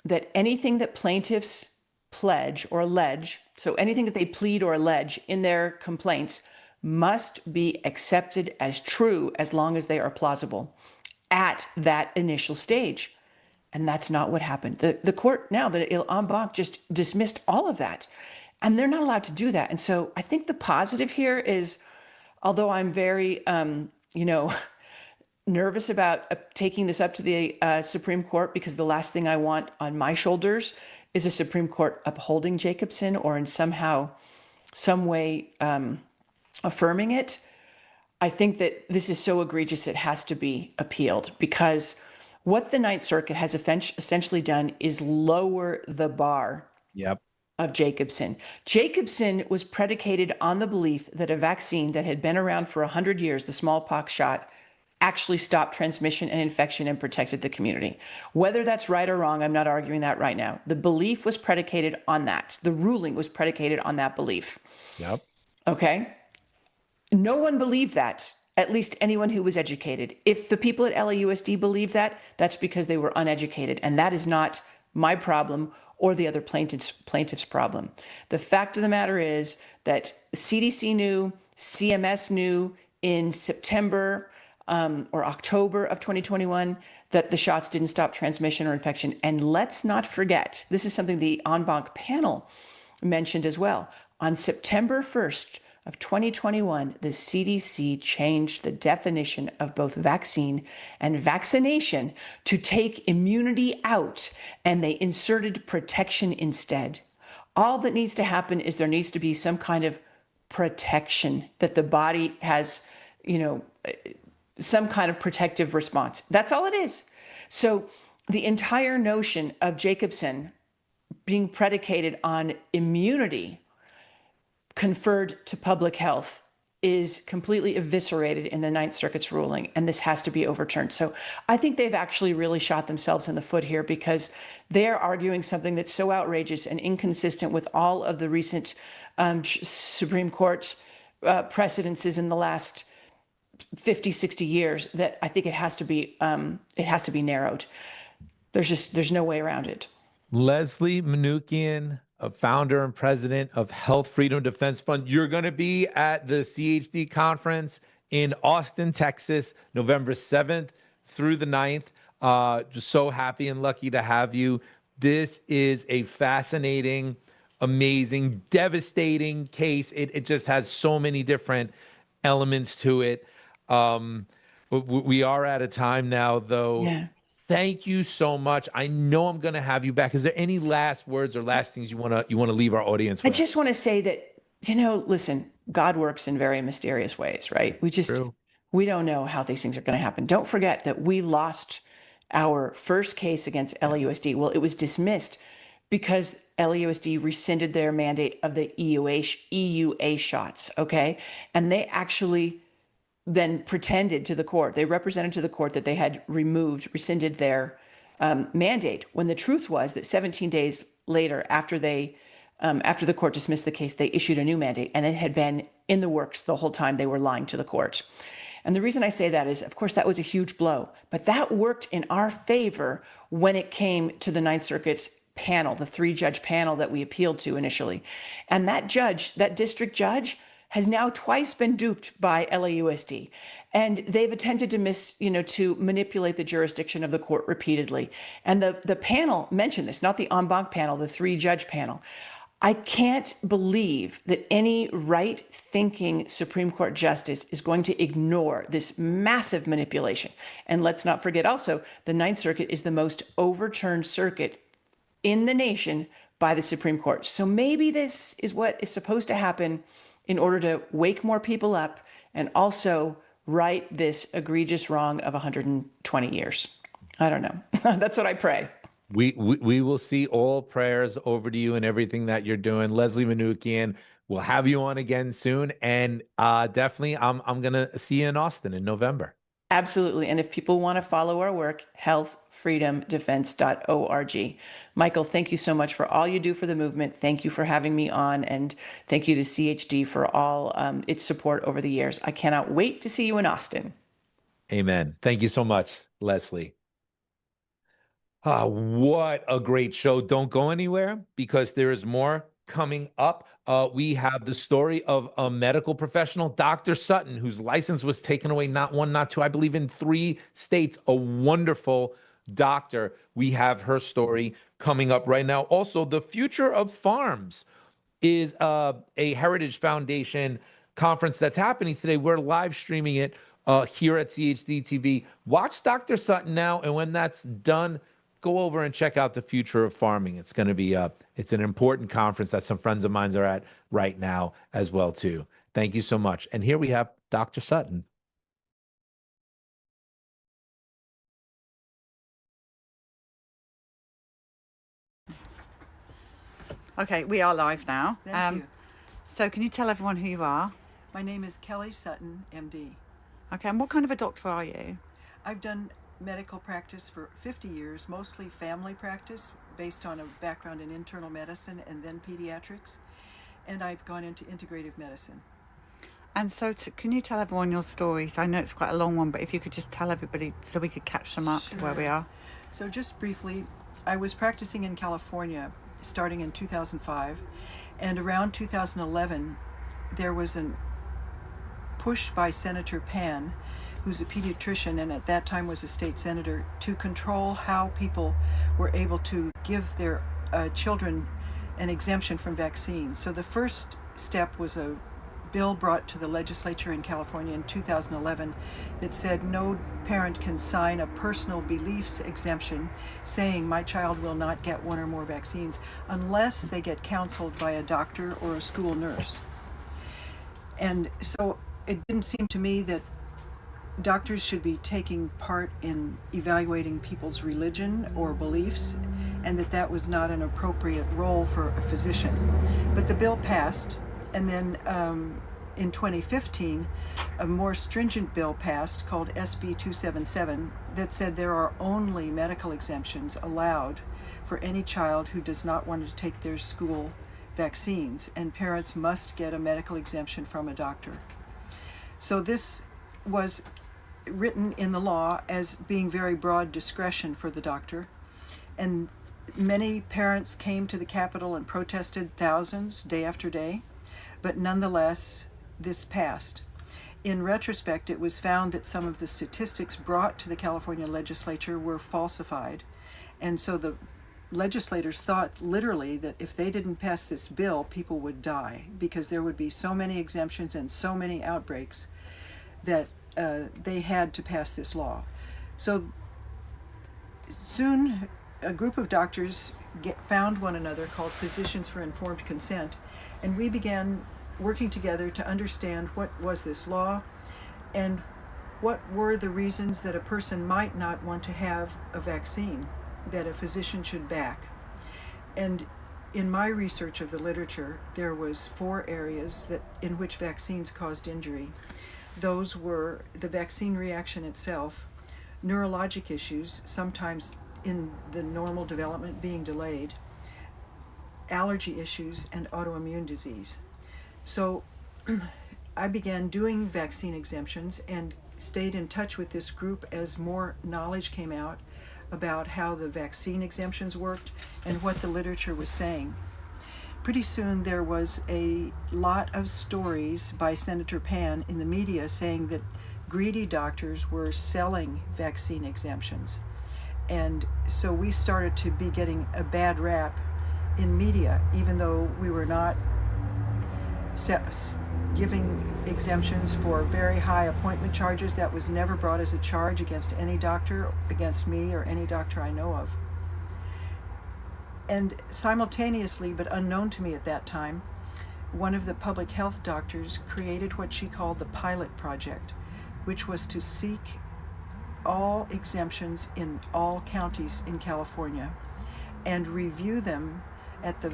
that anything that plaintiffs pledge or allege, so anything that they plead or allege in their complaints, must be accepted as true as long as they are plausible at that initial stage. And that's not what happened. The court now, the en banc, just dismissed all of that. And they're not allowed to do that. And so I think the positive here is, although I'm very, nervous about taking this up to the Supreme Court, because the last thing I want on my shoulders is a Supreme Court upholding Jacobson or in some way affirming it. I think that this is so egregious it has to be appealed, because what the Ninth Circuit has essentially done is lower the bar of Jacobson. Jacobson was predicated on the belief that a vaccine that had been around for 100 years, the smallpox shot, actually stopped transmission and infection and protected the community. Whether that's right or wrong, I'm not arguing that right now. The belief was predicated on that. The ruling was predicated on that belief. Yep. Okay? No one believed that. At least anyone who was educated. If the people at LAUSD believe that, that's because they were uneducated. And that is not my problem or the other plaintiff's problem. The fact of the matter is that CDC knew, CMS knew in September or October of 2021 that the shots didn't stop transmission or infection. And let's not forget, this is something the en banc panel mentioned as well. On September 1st, of 2021, the CDC changed the definition of both vaccine and vaccination to take immunity out, and they inserted protection instead. All that needs to happen is there needs to be some kind of protection, that the body has, some kind of protective response. That's all it is. So the entire notion of Jacobson being predicated on immunity conferred to public health is completely eviscerated in the Ninth Circuit's ruling, and this has to be overturned. So I think they've actually really shot themselves in the foot here, because they're arguing something that's so outrageous and inconsistent with all of the recent Supreme Court precedences in the last 50, 60 years, that I think it has to be narrowed. There's no way around it. Leslie Manookian, a founder and president of Health Freedom Defense Fund. You're going to be at the CHD conference in Austin, Texas, November 7th through the 9th. Just so happy and lucky to have you. This is a fascinating, amazing, devastating case. It just has so many different elements to it. We are out of time now, though. Yeah. Thank you so much. I know I'm going to have you back. Is there any last words or last things you want to leave our audience with? I just want to say that, listen, God works in very mysterious ways, right? We don't know how these things are going to happen. Don't forget that we lost our first case against LAUSD. Well, it was dismissed because LAUSD rescinded their mandate of the EUA shots, okay? And they actually then pretended to the court, they represented to the court that they had rescinded their mandate, when the truth was that 17 days later, after the court dismissed the case, they issued a new mandate, and it had been in the works the whole time they were lying to the court. And the reason I say that is, of course, that was a huge blow, but that worked in our favor when it came to the Ninth Circuit's panel, the 3-judge panel that we appealed to initially. And that judge, that district judge, has now twice been duped by LAUSD. And they've attempted to manipulate the jurisdiction of the court repeatedly. And the panel mentioned this, not the en banc panel, the 3-judge panel. I can't believe that any right-thinking Supreme Court justice is going to ignore this massive manipulation. And let's not forget also, the Ninth Circuit is the most overturned circuit in the nation by the Supreme Court. So maybe this is what is supposed to happen in order to wake more people up and also right this egregious wrong of 120 years. I don't know. That's what I pray. We will see. All prayers over to you and everything that you're doing. Leslie Manookian, we'll have you on again soon. And definitely, I'm going to see you in Austin in November. Absolutely. And if people want to follow our work, healthfreedomdefense.org. Michael, thank you so much for all you do for the movement. Thank you for having me on. And thank you to CHD for all its support over the years. I cannot wait to see you in Austin. Amen. Thank you so much, Leslie. What a great show. Don't go anywhere, because there is more coming up. We have the story of a medical professional, Dr. Sutton, whose license was taken away, not one, not two, I believe in 3 states, a wonderful doctor. We have her story coming up right now. Also, the future of farms is a Heritage Foundation conference that's happening today. We're live streaming it here at CHD TV. Watch Dr. Sutton now, and when that's done, go over and check out the future of farming. It's going to be it's an important conference that some friends of mine are at right now as well too. Thank you so much. And here we have Dr. Sutton. Okay, we are live now. Thank you. So can you tell everyone who you are? My name is Kelly Sutton, MD. Okay, and what kind of a doctor are you? I've done medical practice for 50 years, mostly family practice based on a background in internal medicine and then pediatrics. And I've gone into integrative medicine. And so can you tell everyone your stories? I know it's quite a long one, but if you could just tell everybody so we could catch them up to where we are. So just briefly, I was practicing in California starting in 2005. And around 2011, there was a push by Senator Pan, who's a pediatrician and at that time was a state senator, to control how people were able to give their children an exemption from vaccines. So the first step was a bill brought to the legislature in California in 2011 that said no parent can sign a personal beliefs exemption saying my child will not get 1 or more vaccines unless they get counseled by a doctor or a school nurse. And so it didn't seem to me that doctors should be taking part in evaluating people's religion or beliefs, and that was not an appropriate role for a physician. But the bill passed, and then in 2015, a more stringent bill passed called SB 277 that said there are only medical exemptions allowed for any child who does not want to take their school vaccines, and parents must get a medical exemption from a doctor. So this was written in the law as being very broad discretion for the doctor, and many parents came to the Capitol and protested, thousands, day after day, but nonetheless this passed. In retrospect, it was found that some of the statistics brought to the California legislature were falsified, and so the legislators thought literally that if they didn't pass this bill, people would die because there would be so many exemptions and so many outbreaks that they had to pass this law. So soon a group of doctors found one another called Physicians for Informed Consent, and we began working together to understand what was this law and what were the reasons that a person might not want to have a vaccine that a physician should back. And in my research of the literature, there was 4 areas in which vaccines caused injury. Those were the vaccine reaction itself, neurologic issues, sometimes in the normal development being delayed, allergy issues, and autoimmune disease. So I began doing vaccine exemptions and stayed in touch with this group as more knowledge came out about how the vaccine exemptions worked and what the literature was saying. Pretty soon there was a lot of stories by Senator Pan in the media saying that greedy doctors were selling vaccine exemptions. And so we started to be getting a bad rap in media, even though we were not giving exemptions for very high appointment charges. That was never brought as a charge against any doctor, against me or any doctor I know of. And simultaneously, but unknown to me at that time, one of the public health doctors created what she called the pilot project, which was to seek all exemptions in all counties in California and review them at the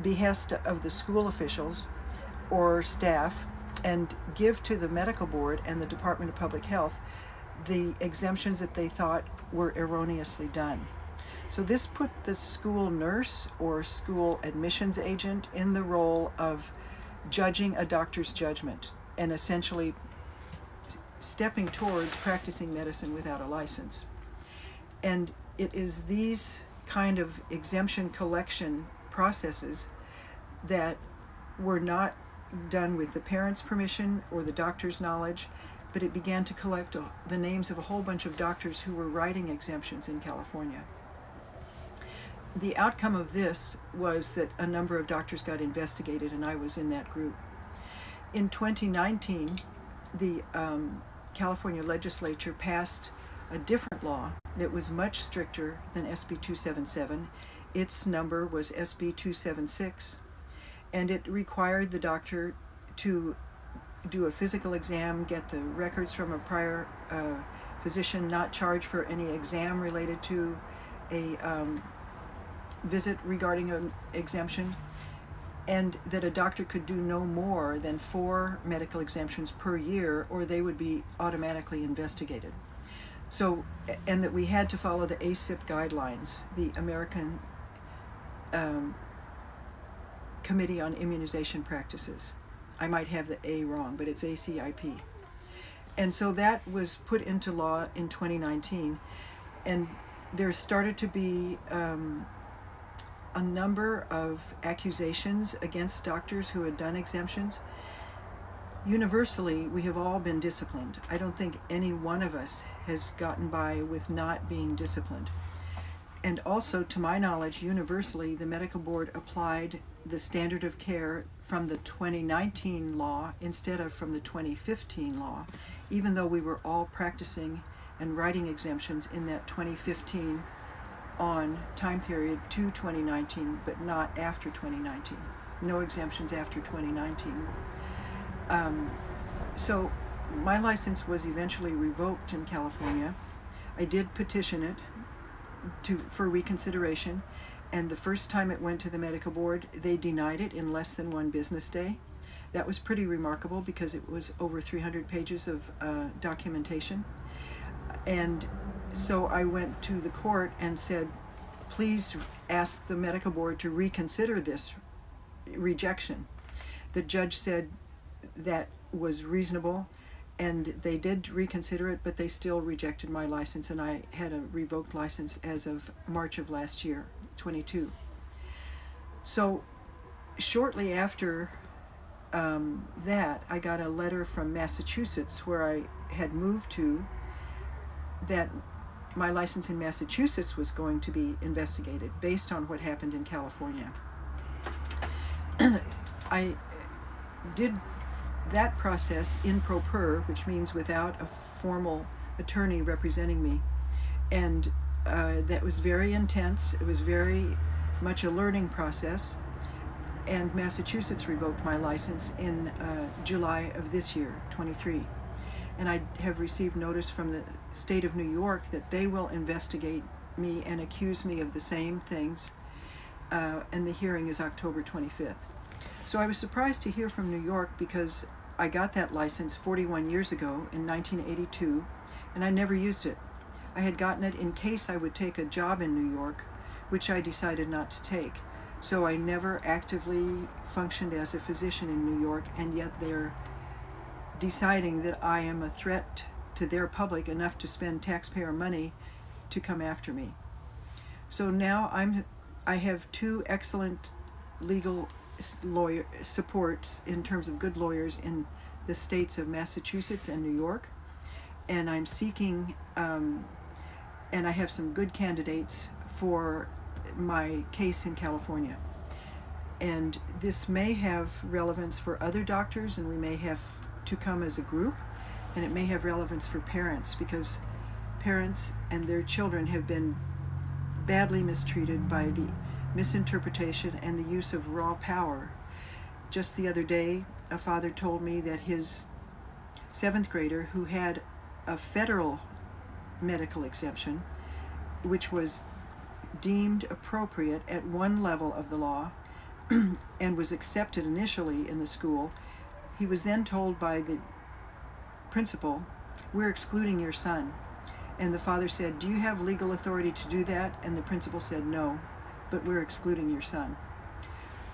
behest of the school officials or staff and give to the medical board and the Department of Public Health the exemptions that they thought were erroneously done. So this put the school nurse or school admissions agent in the role of judging a doctor's judgment and essentially stepping towards practicing medicine without a license. And it is these kind of exemption collection processes that were not done with the parents' permission or the doctor's knowledge, but it began to collect the names of a whole bunch of doctors who were writing exemptions in California. The outcome of this was that a number of doctors got investigated, and I was in that group. In 2019, the California legislature passed a different law that was much stricter than SB 277. Its number was SB 276, and it required the doctor to do a physical exam, get the records from a prior physician, not charge for any exam related to a visit regarding an exemption, and that a doctor could do no more than 4 medical exemptions per year or they would be automatically investigated. So, and that we had to follow the ACIP guidelines, the American Committee on Immunization Practices. I might have the A wrong, but it's ACIP. And so that was put into law in 2019, and there started to be a number of accusations against doctors who had done exemptions. Universally, we have all been disciplined. I don't think any one of us has gotten by with not being disciplined. And also, to my knowledge, universally, the medical board applied the standard of care from the 2019 law instead of from the 2015 law, even though we were all practicing and writing exemptions in that 2015 on time period to 2019, but not after 2019. No exemptions after 2019. So my license was eventually revoked in California. I did petition it for reconsideration, and the first time it went to the medical board, they denied it in less than 1 business day. That was pretty remarkable because it was over 300 pages of documentation. And so I went to the court and said, please ask the medical board to reconsider this rejection. The judge said that was reasonable, and they did reconsider it, but they still rejected my license, and I had a revoked license as of March of last year, 22. So shortly after that, I got a letter from Massachusetts, where I had moved to, that my license in Massachusetts was going to be investigated based on what happened in California. I did that process in pro per, which means without a formal attorney representing me, and that was very intense. It was very much a learning process, and Massachusetts revoked my license in July of this year, 23. and I have received notice from the state of New York that they will investigate me and accuse me of the same things, and the hearing is October 25th. So I was surprised to hear from New York because I got that license 41 years ago in 1982, and I never used it. I had gotten it in case I would take a job in New York, which I decided not to take. So I never actively functioned as a physician in New York, and yet they're deciding that I am a threat to their public enough to spend taxpayer money to come after me. So now I have two excellent legal lawyer supports in terms of good lawyers in the states of Massachusetts and New York, and I'm seeking and I have some good candidates for my case in California. And this may have relevance for other doctors, and we may have to come as a group, and it may have relevance for parents, because parents and their children have been badly mistreated by the misinterpretation and the use of raw power. Just the other day, a father told me that his 7th grader, who had a federal medical exemption, which was deemed appropriate at one level of the law and was accepted initially in the school, he was then told by the principal, "We're excluding your son." And the father said, "Do you have legal authority to do that?" And the principal said, "No, but we're excluding your son."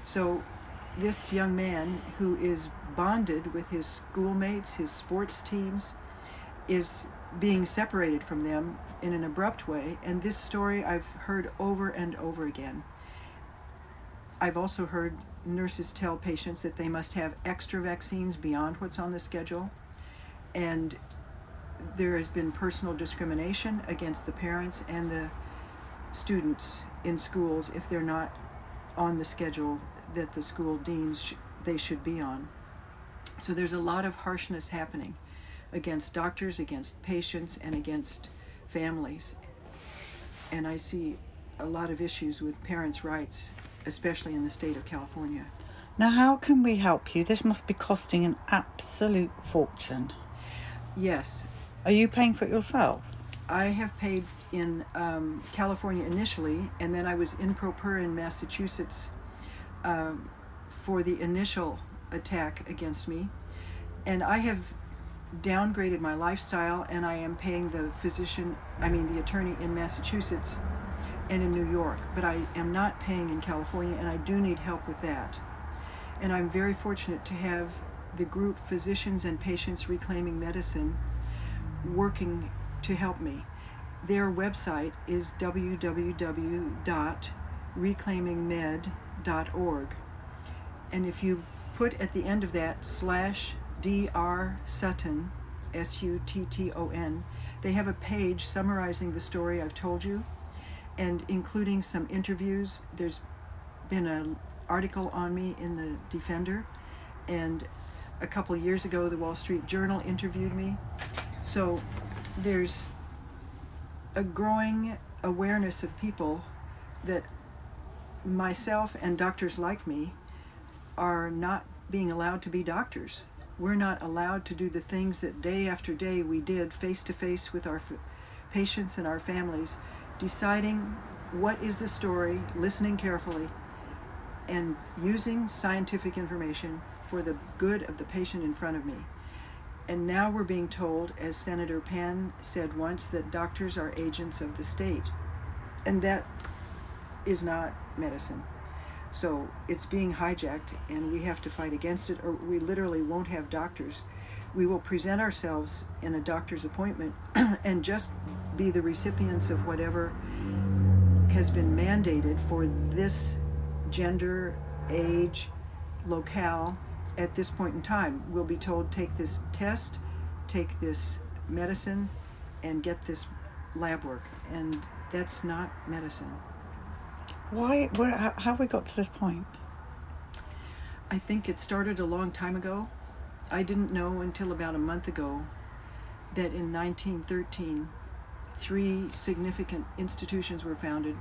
So this young man, who is bonded with his schoolmates, his sports teams, is being separated from them in an abrupt way. And this story I've heard over and over again. I've also heard nurses tell patients that they must have extra vaccines beyond what's on the schedule. And there has been personal discrimination against the parents and the students in schools if they're not on the schedule that the school deems they should be on. So there's a lot of harshness happening against doctors, against patients, and against families. And I see a lot of issues with parents' rights, especially in the state of California. Now, how can we help you? This must be costing an absolute fortune. Yes, Are you paying for it yourself? I have paid in California initially, and then I was in pro per in Massachusetts for the initial attack against me. And I have downgraded my lifestyle, and I am paying the attorney in Massachusetts and in New York, but I am not paying in California, and I do need help with that. And I'm very fortunate to have the group Physicians and Patients Reclaiming Medicine working to help me. Their website is www.reclaimingmed.org. And if you put at the end of that /Dr. Sutton, Sutton, they have a page summarizing the story I've told you and including some interviews. There's been an article on me in the Defender, and a couple of years ago the Wall Street Journal interviewed me. So there's a growing awareness of people that myself and doctors like me are not being allowed to be doctors. We're not allowed to do the things that day after day we did face to face with our patients and our families, deciding what is the story, listening carefully, and using scientific information for the good of the patient in front of me. And now we're being told, as Senator Penn said once, that doctors are agents of the state. And that is not medicine. So it's being hijacked, and we have to fight against it, or we literally won't have doctors. We will present ourselves in a doctor's appointment and just be the recipients of whatever has been mandated for this gender, age, locale at this point in time. We'll be told, take this test, take this medicine, and get this lab work. And that's not medicine. Why? How have we got to this point? I think it started a long time ago. I didn't know until about a month ago that in 1913, 3 significant institutions were founded: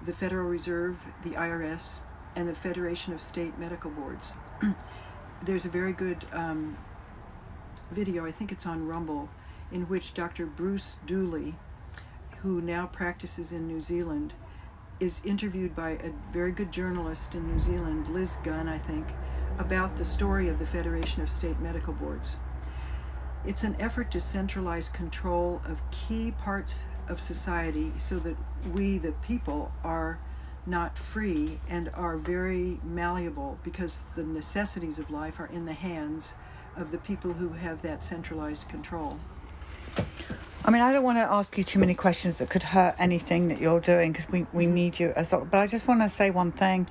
the Federal Reserve, the IRS, and the Federation of State Medical Boards. There's a very good video, I think it's on Rumble, in which Dr. Bruce Dooley, who now practices in New Zealand, is interviewed by a very good journalist in New Zealand, Liz Gunn, I think, about the story of the Federation of State Medical Boards. It's an effort to centralize control of key parts of society so that we, the people, are not free and are very malleable, because the necessities of life are in the hands of the people who have that centralized control. I mean, I don't want to ask you too many questions that could hurt anything that you're doing, because we need you as doctor. But I just want to say one thing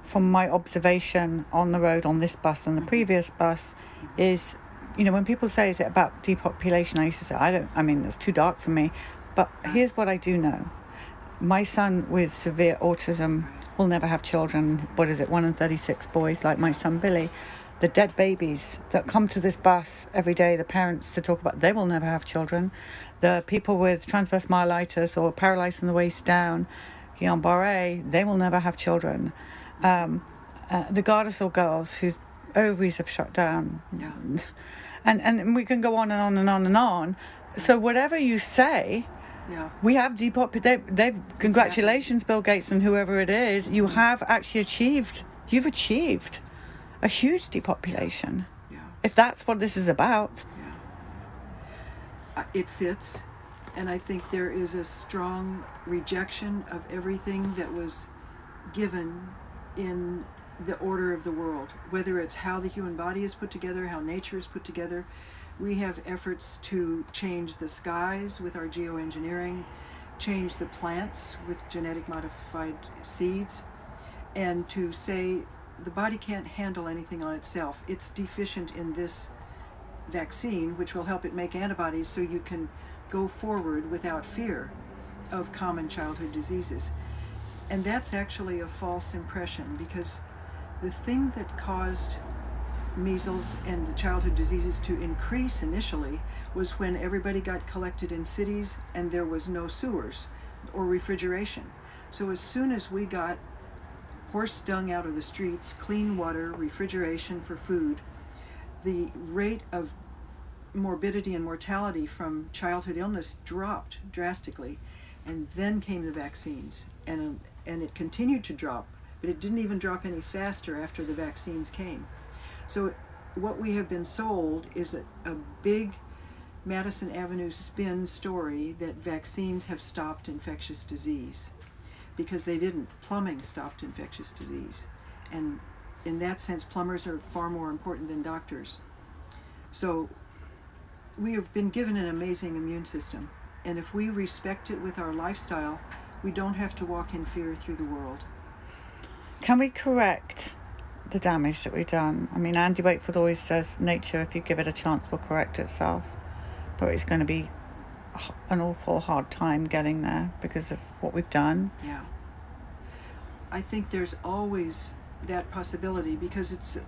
from my observation on the road on this bus and the previous bus is, you know, when people say, is it about depopulation? I used to say, it's too dark for me. But here's what I do know. My son with severe autism will never have children. What is it, 1 in 36 boys, like my son Billy. The dead babies that come to this bus every day, the parents to talk about, they will never have children. The people with transverse myelitis or paralysis from the waist down, Guillain-Barré, they will never have children. The Gardasil girls whose ovaries have shut down. Yeah. And we can go on and on and on and on. So whatever you say, Yeah. we have they've congratulations, Bill Gates and whoever it is, you have actually you've achieved a huge depopulation. Yeah. If that's what this is about. It fits, and I think there is a strong rejection of everything that was given in the order of the world, whether it's how the human body is put together, how nature is put together. We have efforts to change the skies with our geoengineering, change the plants with genetic modified seeds, and to say the body can't handle anything on itself. It's deficient in this vaccine, which will help it make antibodies so you can go forward without fear of common childhood diseases. And that's actually a false impression, because the thing that caused measles and the childhood diseases to increase initially was when everybody got collected in cities and there was no sewers or refrigeration. So as soon as we got horse dung out of the streets, clean water, refrigeration for food, the rate of morbidity and mortality from childhood illness dropped drastically. And then came the vaccines, and it continued to drop, but it didn't even drop any faster after the vaccines came. So what we have been sold is a big Madison Avenue spin story that vaccines have stopped infectious disease, because they didn't. Plumbing stopped infectious disease. And in that sense, plumbers are far more important than doctors. So we have been given an amazing immune system. And if we respect it with our lifestyle, we don't have to walk in fear through the world. Can we correct the damage that we've done? I mean, Andy Wakefield always says nature, if you give it a chance, will correct itself. But it's going to be an awful hard time getting there because of what we've done. Yeah. I think there's always that possibility, because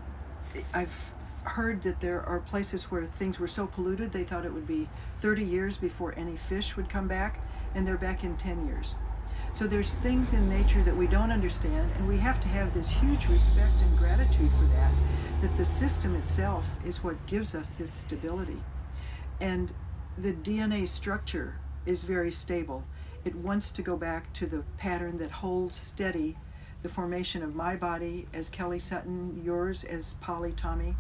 I've heard that there are places where things were so polluted they thought it would be 30 years before any fish would come back, and they're back in 10 years. So there's things in nature that we don't understand, and we have to have this huge respect and gratitude for that the system itself is what gives us this stability. And the DNA structure is very stable. It wants to go back to the pattern that holds steady the formation of my body as Kelly Sutton, yours as Polly Tommy,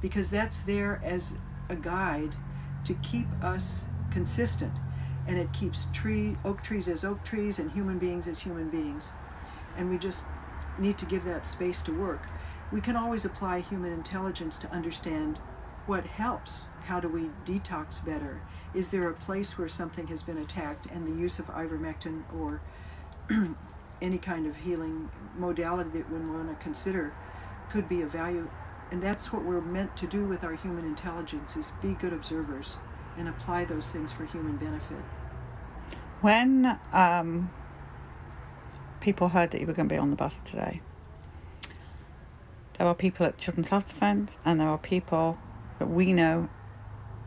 because that's there as a guide to keep us consistent. And it keeps oak trees as oak trees and human beings as human beings. And we just need to give that space to work. We can always apply human intelligence to understand what helps. How do we detox better? Is there a place where something has been attacked, and the use of ivermectin or any kind of healing modality that we want to consider could be of value? And that's what we're meant to do with our human intelligence, is be good observers and apply those things for human benefit. When people heard that you were going to be on the bus today, there are people at Children's Health Defence, and there are people that we know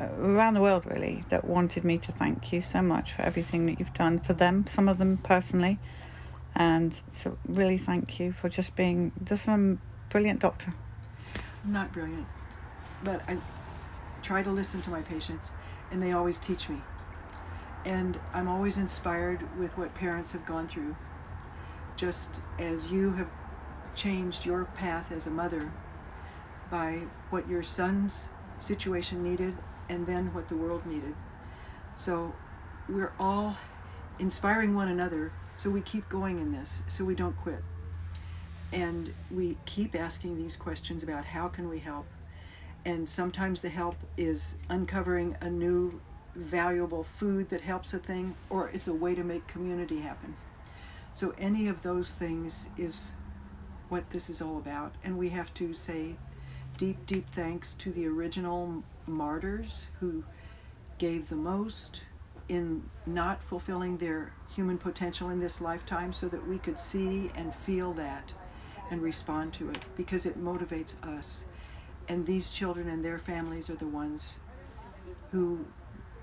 around the world, really, that wanted me to thank you so much for everything that you've done for them, some of them personally. And so really thank you for just being a brilliant doctor. I'm not brilliant, but try to listen to my patients, and they always teach me. And I'm always inspired with what parents have gone through. Just as you have changed your path as a mother by what your son's situation needed and then what the world needed. So we're all inspiring one another, so we keep going in this, so we don't quit. And we keep asking these questions about how can we help. And sometimes the help is uncovering a new valuable food that helps a thing, or it's a way to make community happen. So any of those things is what this is all about. And we have to say deep, deep thanks to the original martyrs who gave the most in not fulfilling their human potential in this lifetime, so that we could see and feel that and respond to it, because it motivates us. And these children and their families are the ones who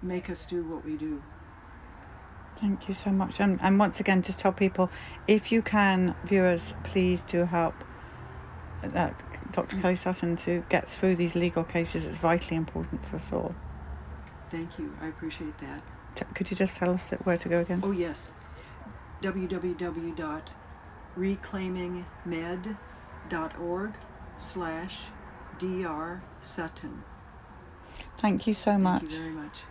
make us do what we do. Thank you so much. And once again, just tell people, if you can, viewers, please do help Dr. Kelly Sutton to get through these legal cases. It's vitally important for us all. Thank you. I appreciate that. Could you just tell us where to go again? Oh, yes. www.reclaimingmed.org/Dr. Sutton. Thank you so much. Thank you very much.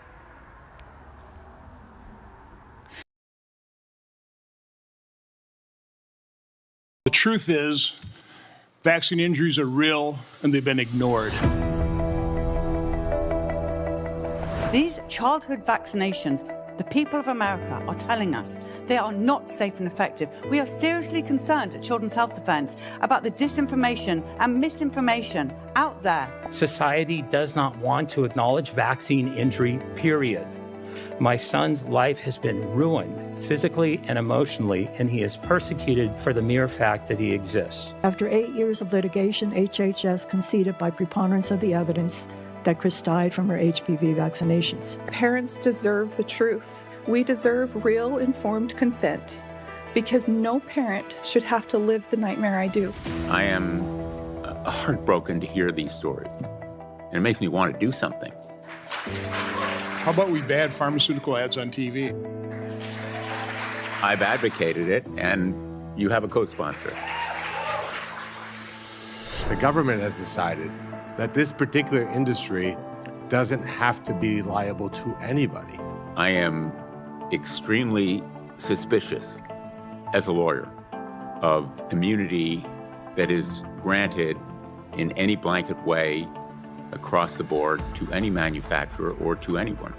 The truth is, vaccine injuries are real and they've been ignored. These childhood vaccinations, the people of America are telling us they are not safe and effective. We are seriously concerned at Children's Health Defense about the disinformation and misinformation out there. Society does not want to acknowledge vaccine injury, period. My son's life has been ruined physically and emotionally, and he is persecuted for the mere fact that he exists. After 8 years of litigation, HHS conceded by preponderance of the evidence that Chris died from her HPV vaccinations. Parents deserve the truth. We deserve real informed consent, because no parent should have to live the nightmare I do. I am heartbroken to hear these stories. And it makes me want to do something. How about we ban pharmaceutical ads on TV? I've advocated it, and you have a co-sponsor. The government has decided that this particular industry doesn't have to be liable to anybody. I am extremely suspicious, as a lawyer, of immunity that is granted in any blanket way across the board to any manufacturer or to anyone.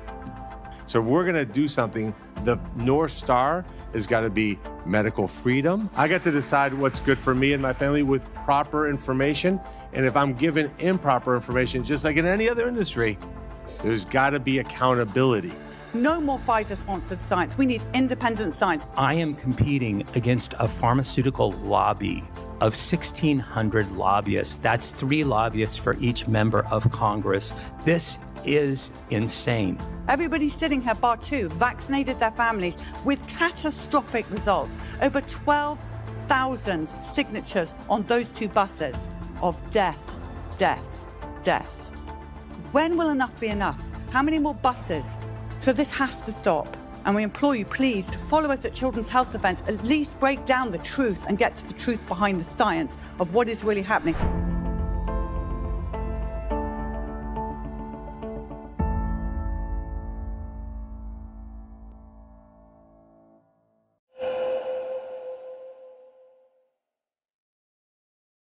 So if we're gonna do something, the North Star has gotta be medical freedom. I get to decide what's good for me and my family with proper information. And if I'm given improper information, just like in any other industry, there's gotta be accountability. No more Pfizer-sponsored science. We need independent science. I am competing against a pharmaceutical lobby of 1,600 lobbyists. That's 3 lobbyists for each member of Congress. This is insane. Everybody sitting here, bar 2, vaccinated their families with catastrophic results. Over 12,000 signatures on those 2 buses of death, death, death. When will enough be enough? How many more buses? So this has to stop. And we implore you, please, to follow us at Children's Health Defense. At least break down the truth and get to the truth behind the science of what is really happening.